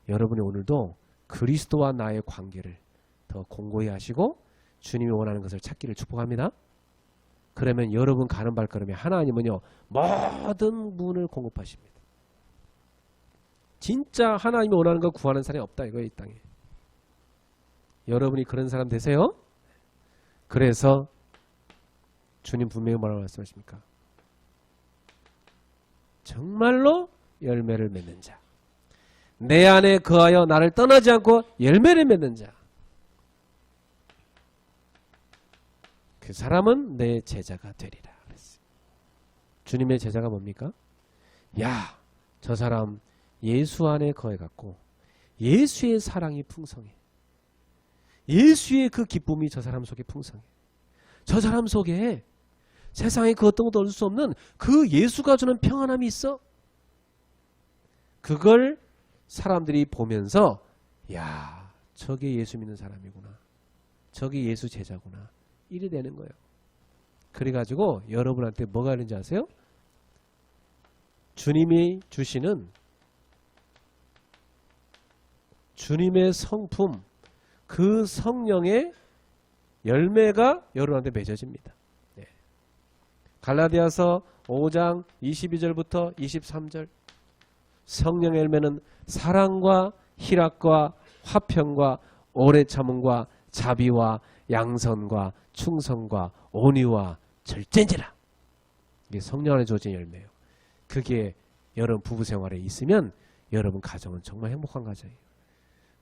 여러분이 오늘도 그리스도와 나의 관계를 더 공고히 하시고 주님이 원하는 것을 찾기를 축복합니다. 그러면 여러분 가는 발걸음에 하나님은요 모든 문을 공급하십니다. 진짜 하나님이 원하는 거 구하는 사람이 없다 이거예요, 이 땅에. 여러분이 그런 사람 되세요? 그래서 주님 분명히 뭐라고 말씀하십니까? 정말로 열매를 맺는 자, 내 안에 거하여 나를 떠나지 않고 열매를 맺는 자, 그 사람은 내 제자가 되리라 그랬어요. 주님의 제자가 뭡니까? 야, 저 사람 예수 안에 거해갖고 예수의 사랑이 풍성해. 예수의 그 기쁨이 저 사람 속에 풍성해. 저 사람 속에 세상에 그 어떤 것도 얻을 수 없는 그 예수가 주는 평안함이 있어. 그걸 사람들이 보면서 야, 저게 예수 믿는 사람이구나. 저게 예수 제자구나. 이래 되는 거예요. 그래가지고 여러분한테 뭐가 있는지 아세요? 주님이 주시는 주님의 성품, 그 성령의 열매가 여러분한테 맺어집니다. 네. 갈라디아서 5장 22절부터 23절 성령의 열매는 사랑과 희락과 화평과 오래 참음과 자비와 양선과 충성과 온유와 절제니라. 이게 성령 안에 주어진 열매예요. 그게 여러분 부부 생활에 있으면 여러분 가정은 정말 행복한 가정이에요.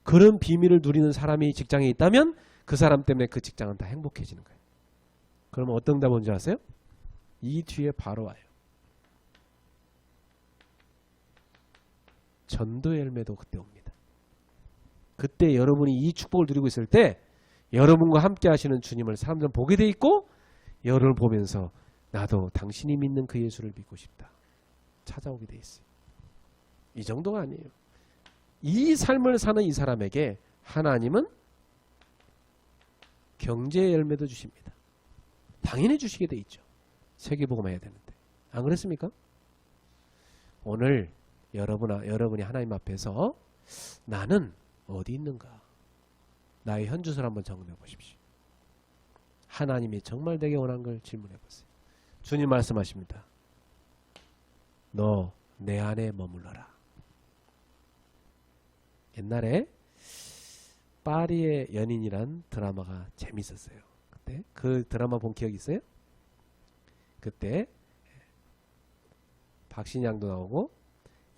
그런 비밀을 누리는 사람이 직장에 있다면 그 사람 때문에 그 직장은 다 행복해지는 거예요. 그러면 어떤 답 뭔지 아세요? 이 뒤에 바로 와요. 전도 열매도 그때 옵니다. 그때 여러분이 이 축복을 누리고 있을 때 여러분과 함께 하시는 주님을 사람들은 보게 돼 있고 여러분을 보면서 나도 당신이 믿는 그 예수를 믿고 싶다. 찾아오게 돼 있어요. 이 정도가 아니에요. 이 삶을 사는 이 사람에게 하나님은 경제의 열매도 주십니다. 당연히 주시게 돼 있죠. 세계복음 해야 되는데. 안 그렇습니까? 오늘 여러분이 하나님 앞에서 나는 어디 있는가? 나의 현주소를 한번 점검해 보십시오. 하나님이 정말 내게 원한 걸 질문해 보세요. 주님 말씀하십니다. 너 내 안에 머물러라. 옛날에 파리의 연인이란 드라마가 재밌었어요. 그때 그 드라마 본 기억 있어요? 그때 박신양도 나오고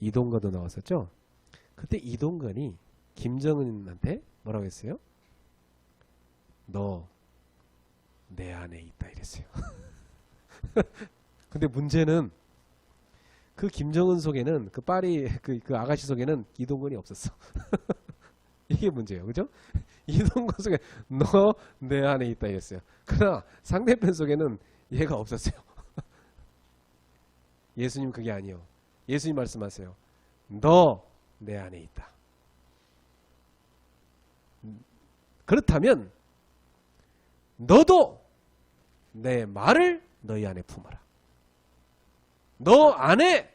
이동건도 나왔었죠. 그때 이동건이 김정은한테 뭐라고 했어요? 너 내 안에 있다 이랬어요. 근데 문제는 그 김정은 속에는 그 파리 그 아가씨 속에는 이동건이 없었어. 이게 문제예요. 그죠? 이동건 속에 너 내 안에 있다 이랬어요. 그러나 상대편 속에는 얘가 없었어요. 예수님 그게 아니요. 예수님 말씀하세요. 너 내 안에 있다. 그렇다면 너도 내 말을 너희 안에 품어라. 너 안에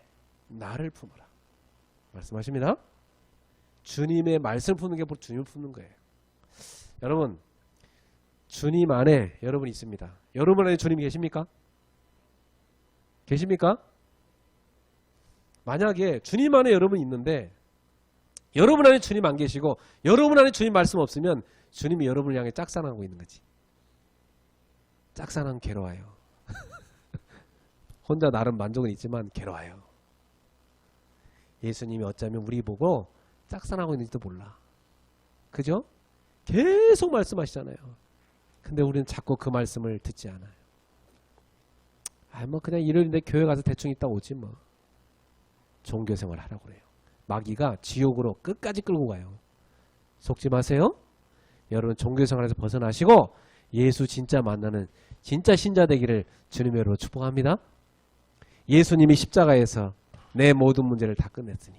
나를 품어라. 말씀하십니다. 주님의 말씀 품는 게 바로 주님을 품는 거예요. 여러분, 주님 안에 여러분 있습니다. 여러분 안에 주님이 계십니까? 계십니까? 만약에 주님 안에 여러분 있는데 여러분 안에 주님 안 계시고 여러분 안에 주님 말씀 없으면 주님이 여러분을 향해 짝사랑하고 있는 거지. 짝사랑 괴로워요. 혼자 나름 만족은 있지만 괴로워요. 예수님이 어쩌면 우리 보고 짝사랑하고 있는지도 몰라. 그죠? 계속 말씀하시잖아요. 근데 우리는 자꾸 그 말씀을 듣지 않아요. 뭐 그냥 일요일인데 교회 가서 대충 있다 오지 뭐. 종교생활 하라고 그래요. 마귀가 지옥으로 끝까지 끌고 가요. 속지 마세요. 여러분 종교생활에서 벗어나시고 예수 진짜 만나는 진짜 신자 되기를 주님의 이름으로 축복합니다. 예수님이 십자가에서 내 모든 문제를 다 끝냈으니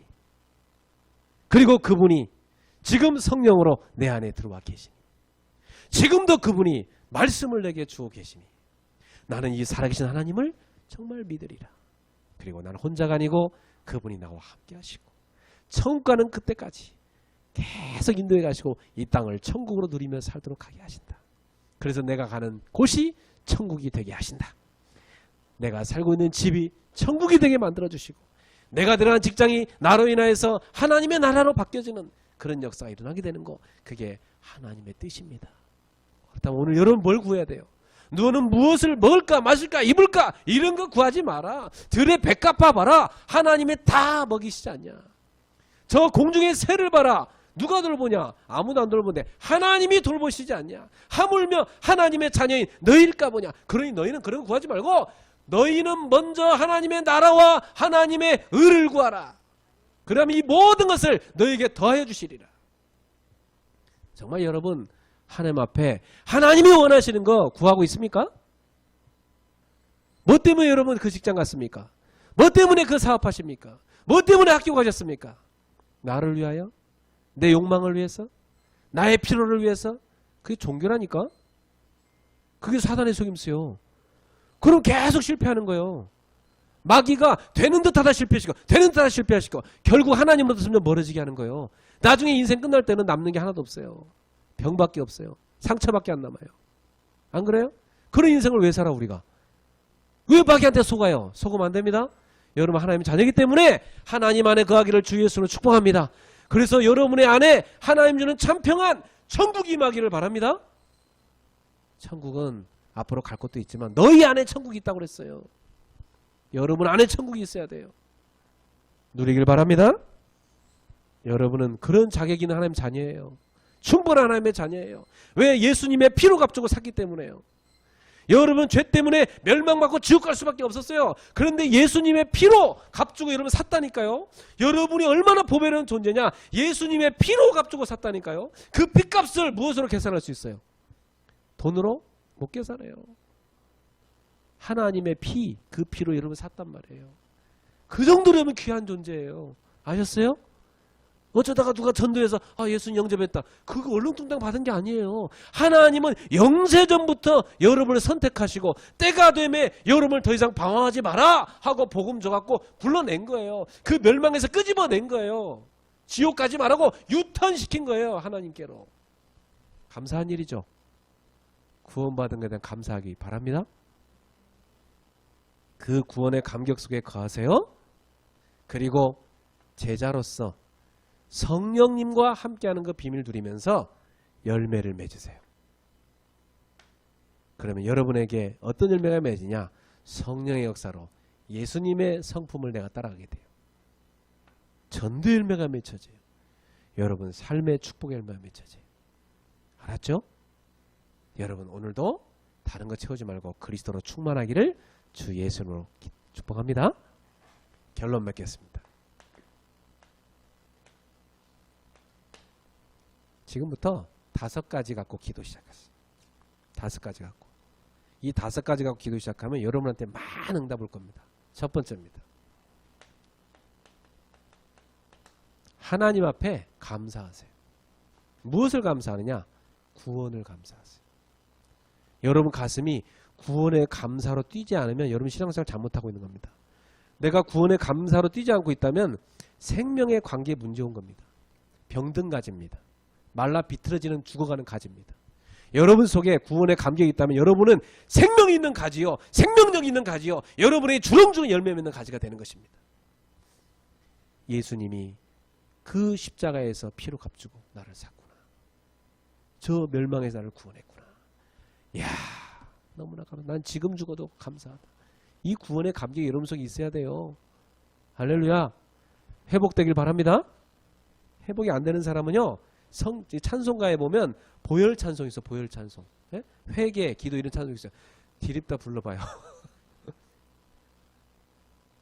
그리고 그분이 지금 성령으로 내 안에 들어와 계시니 지금도 그분이 말씀을 내게 주고 계시니 나는 이 살아계신 하나님을 정말 믿으리라. 그리고 나는 혼자가 아니고 그분이 나와 함께 하시고 천국 가는 그때까지 계속 인도해 가시고 이 땅을 천국으로 누리며 살도록 하게 하신다. 그래서 내가 가는 곳이 천국이 되게 하신다. 내가 살고 있는 집이 천국이 되게 만들어주시고 내가 들어간 직장이 나로 인하여서 하나님의 나라로 바뀌어지는 그런 역사가 일어나게 되는 거, 그게 하나님의 뜻입니다. 그렇다면 오늘 여러분 뭘 구해야 돼요? 너는 무엇을 먹을까 마실까 입을까 이런 거 구하지 마라. 들의 백합 봐봐라. 하나님의 다 먹이시지 않냐. 저 공중의 새를 봐라. 누가 돌보냐? 아무도 안 돌보는데 하나님이 돌보시지 않냐. 하물며 하나님의 자녀인 너희일까 보냐. 그러니 너희는 그런 거 구하지 말고 너희는 먼저 하나님의 나라와 하나님의 의를 구하라. 그러면 이 모든 것을 너희에게 더하여 주시리라. 정말 여러분 하나님 앞에 하나님이 원하시는 거 구하고 있습니까? 뭐 때문에 여러분 그 직장 갔습니까? 뭐 때문에 그 사업하십니까? 뭐 때문에 학교 가셨습니까? 나를 위하여? 내 욕망을 위해서? 나의 필요를 위해서? 그게 종교라니까? 그게 사단의 속임수요. 그럼 계속 실패하는 거예요. 마귀가 되는 듯 하다 실패하시고 되는 듯 하다 실패하시고 결국 하나님으로부터 점점 멀어지게 하는 거예요. 나중에 인생 끝날 때는 남는 게 하나도 없어요. 병밖에 없어요. 상처밖에 안 남아요. 안 그래요? 그런 인생을 왜 살아 우리가? 왜 마귀한테 속아요? 속으면 안 됩니다. 여러분 하나님의 자녀이기 때문에 하나님 안에 거하기를 주 예수로 축복합니다. 그래서 여러분의 안에 하나님 주는 참 평안 천국이 임하기를 바랍니다. 천국은 앞으로 갈 곳도 있지만 너희 안에 천국이 있다고 그랬어요. 여러분 안에 천국이 있어야 돼요. 누리길 바랍니다. 여러분은 그런 자격 있는 하나님 자녀예요. 충분한 하나님의 자녀예요. 왜? 예수님의 피로 값주고 샀기 때문에요. 여러분 죄 때문에 멸망받고 지옥 갈 수밖에 없었어요. 그런데 예수님의 피로 값주고 여러분 샀다니까요. 여러분이 얼마나 보배로운 존재냐. 예수님의 피로 값주고 샀다니까요. 그 핏값을 무엇으로 계산할 수 있어요? 돈으로 못 계산해요. 하나님의 피, 그 피로 여러분 샀단 말이에요. 그 정도로 여러분 귀한 존재예요. 아셨어요? 어쩌다가 누가 전도해서 예수님 영접했다. 그거 얼렁뚱땅 받은 게 아니에요. 하나님은 영세전부터 여러분을 선택하시고 때가 되면 여러분을 더 이상 방황하지 마라 하고 복음 줘갖고 불러낸 거예요. 그 멸망에서 끄집어낸 거예요. 지옥 가지 말라고 유턴시킨 거예요. 하나님께로. 감사한 일이죠. 구원받은 것에 대한 감사하기 바랍니다. 그 구원의 감격 속에 거하세요. 그리고 제자로서 성령님과 함께하는 그 비밀 누리면서 열매를 맺으세요. 그러면 여러분에게 어떤 열매가 맺으냐? 성령의 역사로 예수님의 성품을 내가 따라가게 돼요. 전도 열매가 맺혀져요. 여러분 삶의 축복의 열매가 맺혀져요. 알았죠? 여러분 오늘도 다른 거 채우지 말고 그리스도로 충만하기를 주 예수로 축복합니다. 결론 맺겠습니다. 지금부터 5가지 갖고 기도 시작했어요. 5가지 갖고. 이 5가지 갖고 기도 시작하면 여러분한테 많은 응답 올 겁니다. 첫 번째입니다. 하나님 앞에 감사하세요. 무엇을 감사하느냐? 구원을 감사하세요. 여러분 가슴이 구원의 감사로 뛰지 않으면 여러분 신앙생활 잘못하고 있는 겁니다. 내가 구원의 감사로 뛰지 않고 있다면 생명의 관계에 문제 온 겁니다. 병든 가지입니다. 말라 비틀어지는 죽어가는 가지입니다. 여러분 속에 구원의 감격이 있다면 여러분은 생명이 있는 가지요. 생명력 있는 가지요. 여러분의 주렁주렁 열매 맺는 가지가 되는 것입니다. 예수님이 그 십자가에서 피로 값주고 나를 샀구나. 저 멸망에서 나를 구원했구나. 이야 너무나 감사하다. 난 지금 죽어도 감사하다. 이 구원의 감격이 여러분 속에 있어야 돼요. 할렐루야. 회복되길 바랍니다. 회복이 안 되는 사람은요. 찬송가에 보면 보혈 찬송 있어. 보혈 찬송. 예? 회개, 기도 이런 찬송 있어요. 디립다 불러봐요.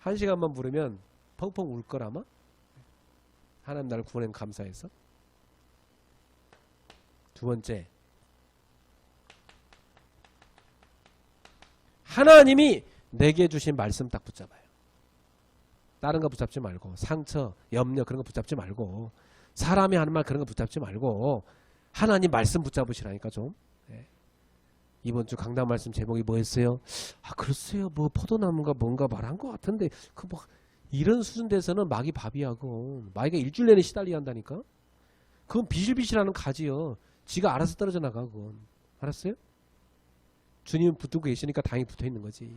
1시간만 부르면 펑펑 울 걸 아마? 하나님 나를 구원한 감사해서. 두 번째. 하나님이 내게 주신 말씀 딱 붙잡아요. 다른 거 붙잡지 말고 상처, 염려 그런 거 붙잡지 말고 사람이 하는 말 그런 거 붙잡지 말고 하나님 말씀 붙잡으시라니까 좀. 네. 이번 주 강단 말씀 제목이 뭐였어요? 글쎄요 뭐 포도나무가 뭔가 말한 것 같은데 그 뭐 이런 수준 돼서는 마귀 밥이하고 마귀가 일주일 내내 시달리게 한다니까. 그건 비실비실하는 가지요. 지가 알아서 떨어져 나가 그건. 알았어요? 주님은 붙들고 계시니까 당연히 붙어 있는 거지.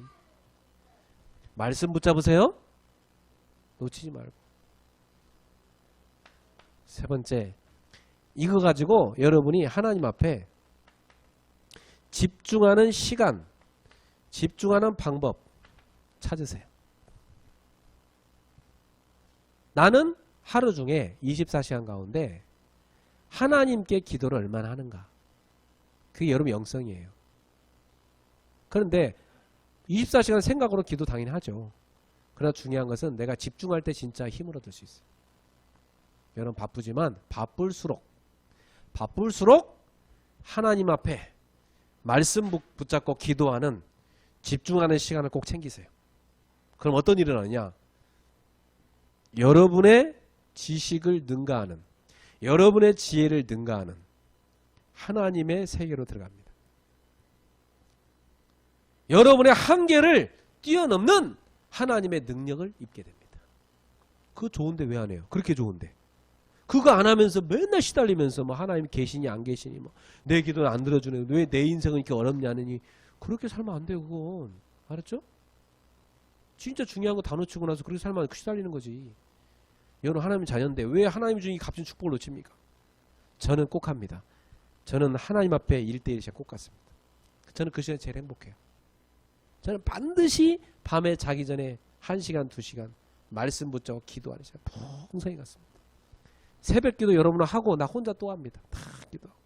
말씀 붙잡으세요. 놓치지 말고. 세 번째, 이거 가지고 여러분이 하나님 앞에 집중하는 시간, 집중하는 방법 찾으세요. 나는 하루 중에 24시간 가운데 하나님께 기도를 얼마나 하는가. 그게 여러분 영성이에요. 그런데 24시간 생각으로 기도 당연히 하죠. 그러나 중요한 것은 내가 집중할 때 진짜 힘을 얻을 수 있어요. 여러분 바쁘지만 바쁠수록 하나님 앞에 말씀 붙잡고 기도하는 집중하는 시간을 꼭 챙기세요. 그럼 어떤 일이 일어나냐? 여러분의 지식을 능가하는, 여러분의 지혜를 능가하는 하나님의 세계로 들어갑니다. 여러분의 한계를 뛰어넘는 하나님의 능력을 입게 됩니다. 그거 좋은데 왜 안 해요? 그렇게 좋은데. 그거 안 하면서 맨날 시달리면서 뭐 하나님 계시니 안 계시니 뭐 내 기도는 안 들어주네. 왜 내 인생은 이렇게 어렵냐느니. 그렇게 살면 안 돼요. 그건. 알았죠? 진짜 중요한 거 다 놓치고 나서 그렇게 살면 시달리는 거지. 여러분 하나님 자녀인데 왜 하나님 주신 이 값진 축복을 놓칩니까? 저는 꼭 합니다. 저는 하나님 앞에 1대1 시간 꼭 갔습니다. 저는 그 시간이 제일 행복해요. 저는 반드시 밤에 자기 전에 1시간 2시간 말씀 붙잡고 기도하는 시간 풍성히 갔습니다. 새벽 기도 여러분은 하고 나 혼자 또 합니다. 다 기도하고.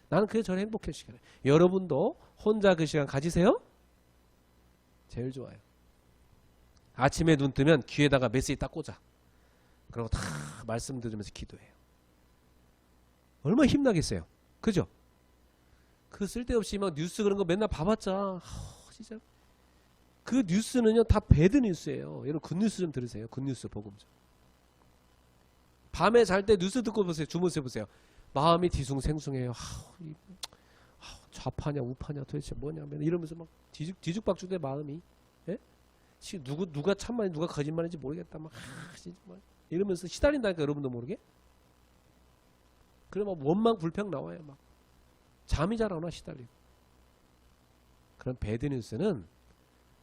나는 그게 저는 행복한 시간이에요. 여러분도 혼자 그 시간 가지세요? 제일 좋아요. 아침에 눈 뜨면 귀에다가 메시지 딱 꽂아. 그리고 다 말씀 들으면서 기도해요. 얼마나 힘나겠어요. 그죠? 그 쓸데없이 막 뉴스 그런 거 맨날 봐봤자 진짜 그 뉴스는요 다 배드 뉴스예요. 여러분 굿뉴스 좀 들으세요. 굿뉴스 복음 좀. 밤에 잘 때 뉴스 듣고 보세요. 주무세요 보세요. 마음이 뒤숭생숭해요. 좌파냐 우파냐 도대체 뭐냐면 이러면서 막 뒤죽박죽돼 마음이. 예? 누가 참말인지 누가 거짓말인지 모르겠다. 막 진짜 막 이러면서 시달린다니까 여러분도 모르게. 그러면 원망 불평 나와요. 막 잠이 잘 안 와 시달리고. 그런 배드 뉴스는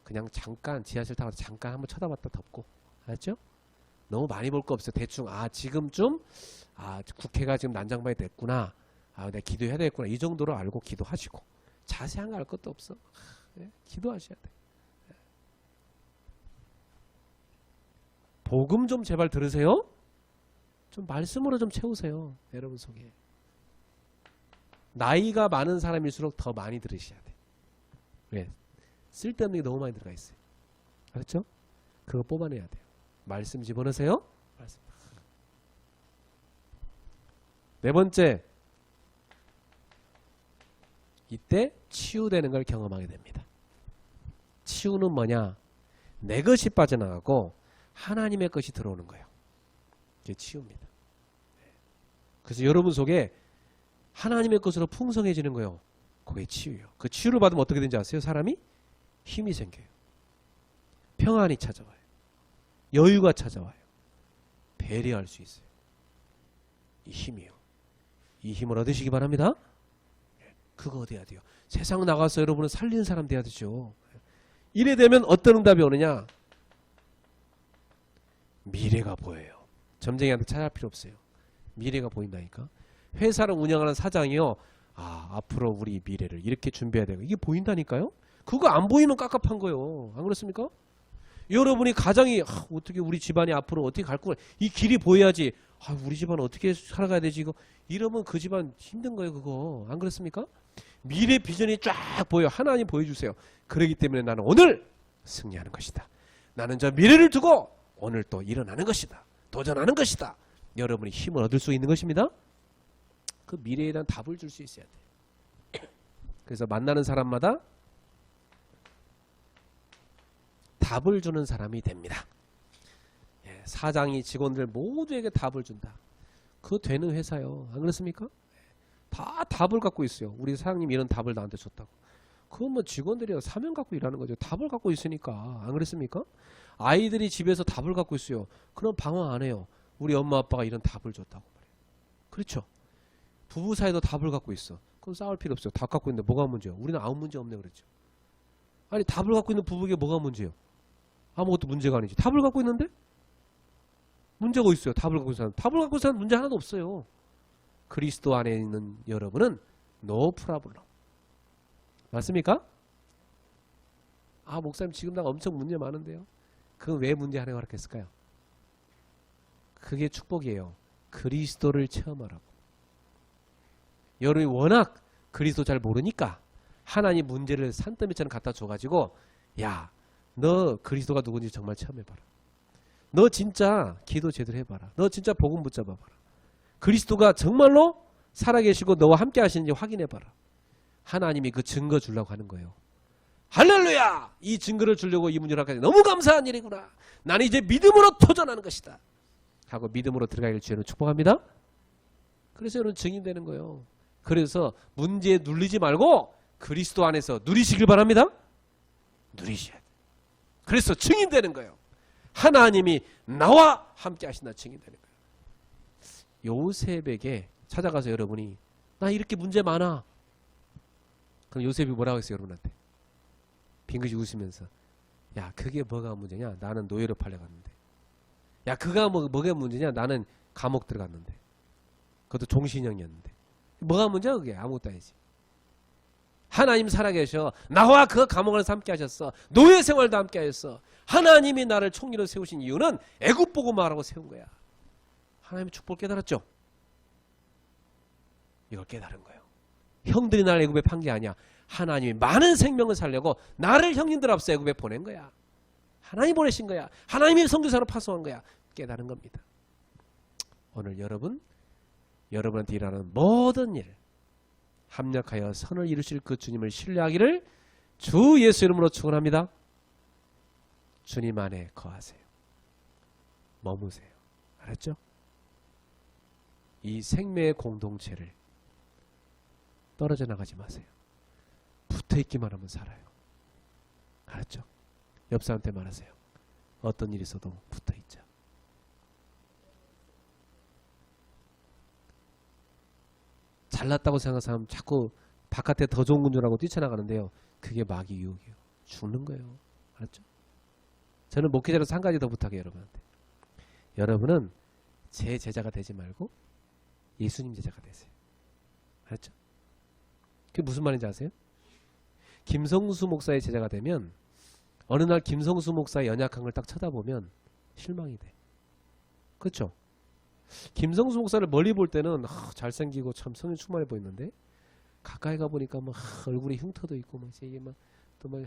그냥 잠깐 지하철 타고 잠깐 한번 쳐다봤다 덮고. 알았죠? 너무 많이 볼 거 없어요. 대충 지금쯤 국회가 지금 난장판이 됐구나. 내가 기도해야 되겠구나. 이 정도로 알고 기도하시고 자세한 거 알 것도 없어. 기도하셔야 돼. 복음 좀 제발 들으세요. 좀 말씀으로 좀 채우세요. 여러분 속에. 나이가 많은 사람일수록 더 많이 들으셔야 돼. 왜? 쓸데없는 게 너무 많이 들어가 있어요. 알았죠? 그거 뽑아내야 돼요. 말씀 집어넣으세요. 말씀. 네 번째, 이때 치유되는 걸 경험하게 됩니다. 치유는 뭐냐? 내 것이 빠져나가고 하나님의 것이 들어오는 거예요. 이게 치유입니다. 그래서 여러분 속에 하나님의 것으로 풍성해지는 거예요. 그게 치유예요. 그 치유를 받으면 어떻게 되는지 아세요? 사람이 힘이 생겨요. 평안이 찾아와요. 여유가 찾아와요. 배려할 수 있어요. 이 힘이요. 이 힘을 얻으시기 바랍니다. 그거 얻어야 돼요. 세상 나가서 여러분은 살리는 사람 돼야 되죠. 이래 되면 어떤 응답이 오느냐? 미래가 보여요. 점쟁이한테 찾아갈 필요 없어요. 미래가 보인다니까. 회사를 운영하는 사장이요. 앞으로 우리 미래를 이렇게 준비해야 되고 이게 보인다니까요. 그거 안 보이면 깝깝한 거예요. 안 그렇습니까? 여러분이 가정이 어떻게 우리 집안이 앞으로 어떻게 갈 거야. 이 길이 보여야지. 우리 집안 어떻게 살아가야 되지 이거. 이러면 그 집안 힘든 거예요. 그거. 안 그렇습니까? 미래 비전이 쫙 보여. 하나님 보여주세요. 그렇기 때문에 나는 오늘 승리하는 것이다. 나는 저 미래를 두고 오늘 또 일어나는 것이다. 도전하는 것이다. 여러분이 힘을 얻을 수 있는 것입니다. 그 미래에 대한 답을 줄 수 있어야 돼. 그래서 만나는 사람마다 답을 주는 사람이 됩니다. 사장이 직원들 모두에게 답을 준다. 그거 되는 회사요. 안 그렇습니까? 다 답을 갖고 있어요. 우리 사장님이 이런 답을 나한테 줬다고. 그건 뭐 직원들이 사명 갖고 일하는 거죠. 답을 갖고 있으니까. 안 그렇습니까? 아이들이 집에서 답을 갖고 있어요. 그럼 방황 안 해요. 우리 엄마 아빠가 이런 답을 줬다고 말해요. 그렇죠? 부부 사이도 답을 갖고 있어. 그럼 싸울 필요 없어요. 답 갖고 있는데 뭐가 문제예요? 우리는 아무 문제 없네 그랬죠. 아니 답을 갖고 있는 부부에게 뭐가 문제예요? 아무것도 문제가 아니지. 답을 갖고 있는데? 문제가 있어요. 답을 갖고 있는 사람. 답을 갖고 있는 사람 문제 하나도 없어요. 그리스도 안에 있는 여러분은 no problem. 맞습니까? 아, 목사님 지금 나 엄청 문제 많은데요. 그건 왜 문제 하나가 그렇겠을까요? 그게 축복이에요. 그리스도를 체험하라고. 여러분이 워낙 그리스도 잘 모르니까 하나님 문제를 산더미처럼 갖다 줘가지고 야, 너 그리스도가 누군지 정말 체험해봐라. 너 진짜 기도 제대로 해봐라. 너 진짜 복음 붙잡아봐라. 그리스도가 정말로 살아계시고 너와 함께 하시는지 확인해봐라. 하나님이 그 증거 주려고 하는 거예요. 할렐루야! 이 증거를 주려고 이 문을 하까지 너무 감사한 일이구나. 나는 이제 믿음으로 도전하는 것이다. 하고 믿음으로 들어가기를 주여는 축복합니다. 그래서 여러분 증인되는 거예요. 그래서 문제에 눌리지 말고 그리스도 안에서 누리시길 바랍니다. 누리셔야 돼. 그래서 증인되는 거예요. 하나님이 나와 함께 하신다 증인되는 거예요. 요셉에게 찾아가서 여러분이 나 이렇게 문제 많아. 그럼 요셉이 뭐라고 했어요 여러분한테? 빙긋이 웃으면서 야 그게 뭐가 문제냐? 나는 노예로 팔려갔는데. 야 그가 뭐가 문제냐? 나는 감옥 들어갔는데. 그것도 종신형이었는데. 뭐가 문제야 그게? 아무것도 아니지. 하나님 살아계셔. 나와 그 감옥을 함께 하셨어. 노예 생활도 함께 하셨어. 하나님이 나를 총리로 세우신 이유는 애굽 보고 말하고 세운 거야. 하나님의 축복을 깨달았죠? 이걸 깨달은 거예요. 형들이 나를 애굽에 판 게 아니야. 하나님이 많은 생명을 살려고 나를 형님들 앞서 애굽에 보낸 거야. 하나님이 보내신 거야. 하나님이 선교사로 파송한 거야. 깨달은 겁니다. 오늘 여러분한테 일하는 모든 일 합력하여 선을 이루실 그 주님을 신뢰하기를 주 예수 이름으로 축원합니다. 주님 안에 거하세요. 머무세요. 알았죠? 이 생명의 공동체를 떨어져 나가지 마세요. 붙어있기만 하면 살아요. 알았죠? 옆 사람한테 말하세요. 어떤 일이 있어도 붙어있자. 잘났다고 생각하는 사람 자꾸 바깥에 더 좋은 건 줄 알고 뛰쳐나가는데요. 그게 마귀 유혹이에요. 죽는 거예요. 알았죠? 저는 목회자로서 한 가지 더 부탁해요. 여러분한테. 여러분은 제 제자가 되지 말고 예수님 제자가 되세요. 알았죠? 그게 무슨 말인지 아세요? 김성수 목사의 제자가 되면 어느 날 김성수 목사의 연약한 걸 딱 쳐다보면 실망이 돼. 그렇죠? 김성수 목사를 멀리 볼 때는 잘생기고 참 성령 충만해 보이는데 가까이 가보니까 막 얼굴에 흉터도 있고 막 이게 막 또 막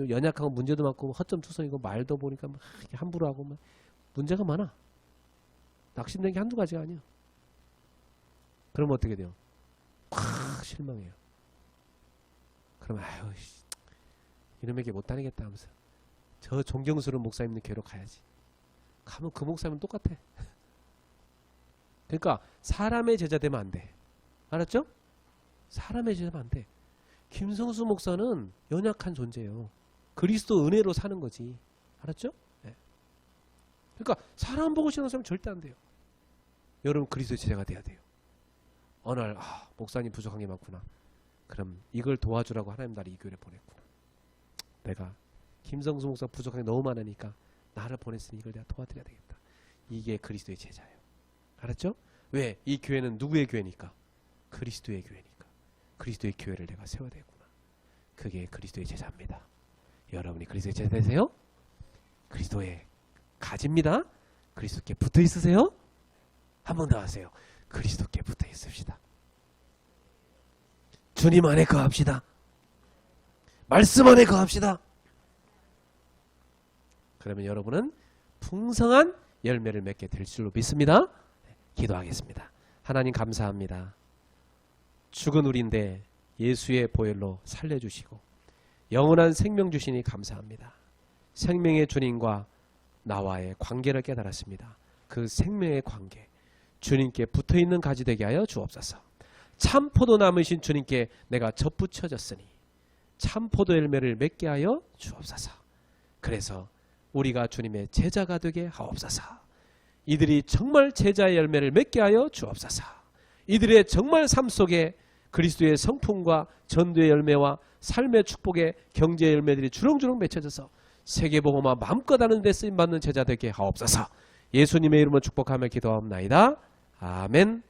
연약하고 문제도 많고 허점 투성이고 말도 보니까 막 함부로 하고 막 문제가 많아. 낙심된 게 한두 가지가 아니야. 그러면 어떻게 돼요? 확 실망해요. 그럼 아유 이놈에게 못 다니겠다 하면서 저 존경스러운 목사님들 괴로 가야지. 가면 그 목사님은 똑같아. 그러니까 사람의 제자 되면 안 돼. 알았죠? 사람의 제자 되면 안 돼. 김성수 목사는 연약한 존재예요. 그리스도 은혜로 사는 거지. 알았죠? 네. 그러니까 사람 보고 싫어하는 사람은 절대 안 돼요. 여러분 그리스도의 제자가 돼야 돼요. 어느 날 목사님 부족한 게 많구나. 그럼 이걸 도와주라고 하나님 나를 이 교회를 보냈구나. 내가 김성수 목사 부족한 게 너무 많으니까 나를 보냈으니 이걸 내가 도와드려야 되겠다. 이게 그리스도의 제자예요. 알았죠? 왜? 이 교회는 누구의 교회니까? 그리스도의 교회니까. 그리스도의 교회를 내가 세워야 되구나. 그게 그리스도의 제자입니다. 여러분이 그리스도의 제자 되세요? 그리스도의 가지입니다. 그리스도께 붙어 있으세요? 한 번 더 하세요. 그리스도께 붙어 있읍시다. 주님 안에 거합시다. 말씀 안에 거합시다. 그러면 여러분은 풍성한 열매를 맺게 될 줄로 믿습니다. 기도하겠습니다. 하나님 감사합니다. 죽은 우리인데 예수의 보혈로 살려주시고 영원한 생명 주시니 감사합니다. 생명의 주님과 나와의 관계를 깨달았습니다. 그 생명의 관계 주님께 붙어있는 가지 되게 하여 주옵소서. 참 포도나무이신 주님께 내가 접붙여졌으니 참 포도 열매를 맺게 하여 주옵소서. 그래서 우리가 주님의 제자가 되게 하옵소서. 이들이 정말 제자의 열매를 맺게 하여 주옵소서. 이들의 정말 삶 속에 그리스도의 성품과 전도의 열매와 삶의 축복의 경제의 열매들이 주렁주렁 맺혀져서 세계복음화 마음껏 하는 데 쓰임받는 제자 되게 하옵소서. 예수님의 이름으로 축복하며 기도하옵나이다. 아멘.